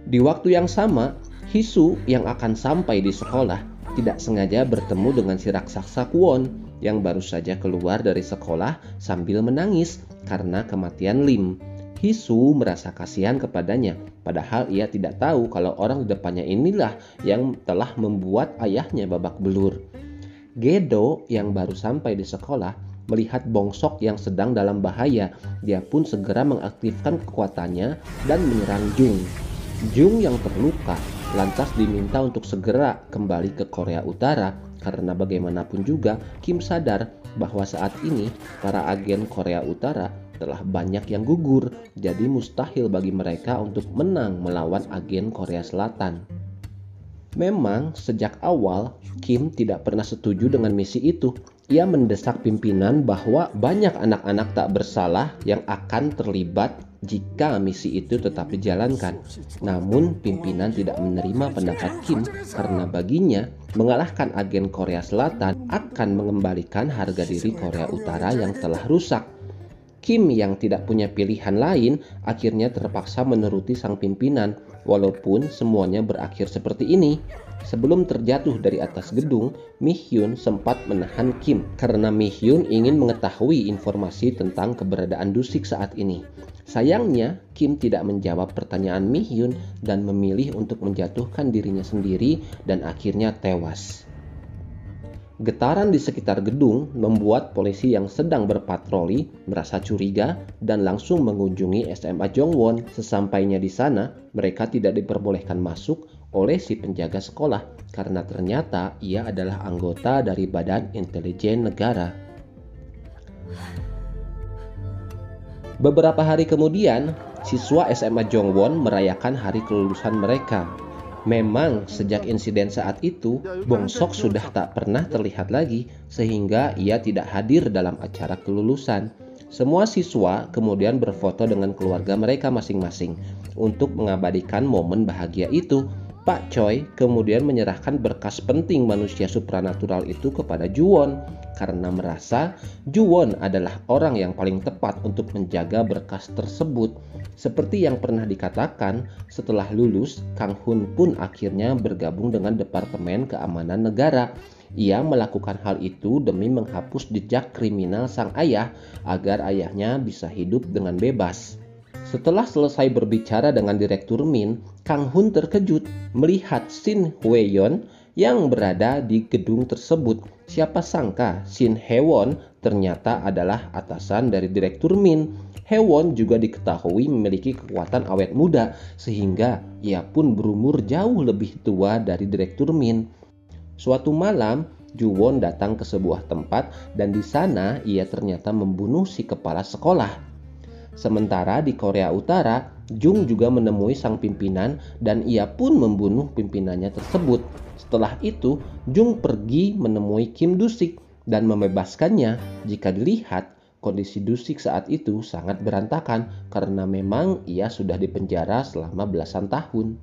Di waktu yang sama, Hee-soo yang akan sampai di sekolah tidak sengaja bertemu dengan si raksasa Kwon yang baru saja keluar dari sekolah sambil menangis karena kematian Lim. Hee-soo merasa kasihan kepadanya, padahal ia tidak tahu kalau orang di depannya inilah yang telah membuat ayahnya babak belur. Gedo yang baru sampai di sekolah melihat Bong-sok yang sedang dalam bahaya. Dia pun segera mengaktifkan kekuatannya dan menyerang Jung. Jung yang terluka lantas diminta untuk segera kembali ke Korea Utara karena bagaimanapun juga Kim sadar bahwa saat ini para agen Korea Utara telah banyak yang gugur, jadi mustahil bagi mereka untuk menang melawan agen Korea Selatan. Memang sejak awal Kim tidak pernah setuju dengan misi itu. Ia mendesak pimpinan bahwa banyak anak-anak tak bersalah yang akan terlibat jika misi itu tetap dijalankan. Namun pimpinan tidak menerima pendapat Kim karena baginya mengalahkan agen Korea Selatan akan mengembalikan harga diri Korea Utara yang telah rusak. Kim yang tidak punya pilihan lain akhirnya terpaksa menuruti sang pimpinan walaupun semuanya berakhir seperti ini. Sebelum terjatuh dari atas gedung, Mi-hyun sempat menahan Kim karena Mi-hyun ingin mengetahui informasi tentang keberadaan Dusik saat ini. Sayangnya, Kim tidak menjawab pertanyaan Mi-hyun dan memilih untuk menjatuhkan dirinya sendiri dan akhirnya tewas. Getaran di sekitar gedung membuat polisi yang sedang berpatroli merasa curiga dan langsung mengunjungi SMA Jongwon. Sesampainya di sana, mereka tidak diperbolehkan masuk oleh si penjaga sekolah karena ternyata ia adalah anggota dari Badan Intelijen Negara. Beberapa hari kemudian, siswa SMA Jongwon merayakan hari kelulusan mereka. Memang sejak insiden saat itu, Bong-sok sudah tak pernah terlihat lagi sehingga ia tidak hadir dalam acara kelulusan. Semua siswa kemudian berfoto dengan keluarga mereka masing-masing untuk mengabadikan momen bahagia itu. Pak Choi kemudian menyerahkan berkas penting manusia supranatural itu kepada Ju-won karena merasa Ju-won adalah orang yang paling tepat untuk menjaga berkas tersebut. Seperti yang pernah dikatakan, setelah lulus, Kang Hun pun akhirnya bergabung dengan Departemen Keamanan Negara. Ia melakukan hal itu demi menghapus jejak kriminal sang ayah agar ayahnya bisa hidup dengan bebas. Setelah selesai berbicara dengan Direktur Min, Kang Hun terkejut melihat Shin Hye-won yang berada di gedung tersebut. Siapa sangka Shin Hye-won ternyata adalah atasan dari Direktur Min. Hye-won juga diketahui memiliki kekuatan awet muda sehingga ia pun berumur jauh lebih tua dari Direktur Min. Suatu malam, Ju-won datang ke sebuah tempat dan di sana ia ternyata membunuh si kepala sekolah. Sementara di Korea Utara, Jung juga menemui sang pimpinan dan ia pun membunuh pimpinannya tersebut. Setelah itu, Jung pergi menemui Kim Dusik dan membebaskannya. Jika dilihat, kondisi Dusik saat itu sangat berantakan karena memang ia sudah dipenjara selama belasan tahun.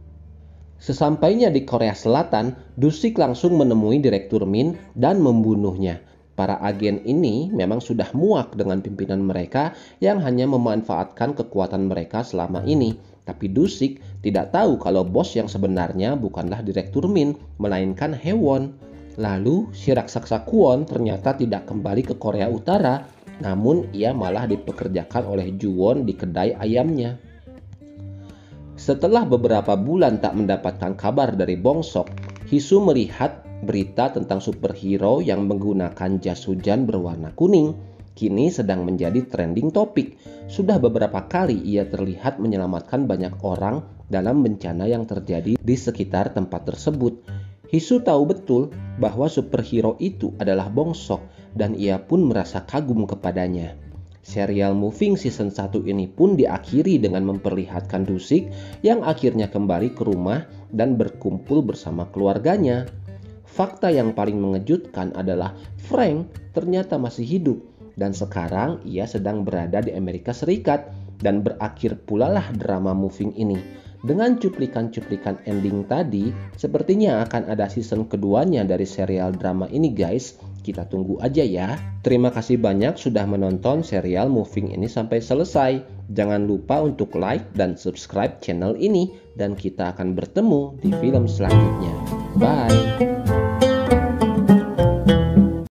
Sesampainya di Korea Selatan, Dusik langsung menemui Direktur Min dan membunuhnya. Para agen ini memang sudah muak dengan pimpinan mereka yang hanya memanfaatkan kekuatan mereka selama ini. Tapi Dusik tidak tahu kalau bos yang sebenarnya bukanlah Direktur Min, melainkan Hye-won. Lalu si raksasa Kwon ternyata tidak kembali ke Korea Utara, namun ia malah dipekerjakan oleh Ju-won di kedai ayamnya. Setelah beberapa bulan tak mendapatkan kabar dari Bong-sok, Hee-soo melihat berita tentang superhero yang menggunakan jas hujan berwarna kuning kini sedang menjadi trending topik. Sudah beberapa kali ia terlihat menyelamatkan banyak orang dalam bencana yang terjadi di sekitar tempat tersebut. Hee-soo tahu betul bahwa superhero itu adalah Bong-sok dan ia pun merasa kagum kepadanya. Serial Moving Season 1 ini pun diakhiri dengan memperlihatkan Dusik yang akhirnya kembali ke rumah dan berkumpul bersama keluarganya. Fakta yang paling mengejutkan adalah Frank ternyata masih hidup dan sekarang ia sedang berada di Amerika Serikat dan berakhir pula lah drama Moving ini. Dengan cuplikan-cuplikan ending tadi, sepertinya akan ada season keduanya dari serial drama ini guys. Kita tunggu aja ya. Terima kasih banyak sudah menonton serial Moving ini sampai selesai. Jangan lupa untuk like dan subscribe channel ini. Dan kita akan bertemu di film selanjutnya. Bye!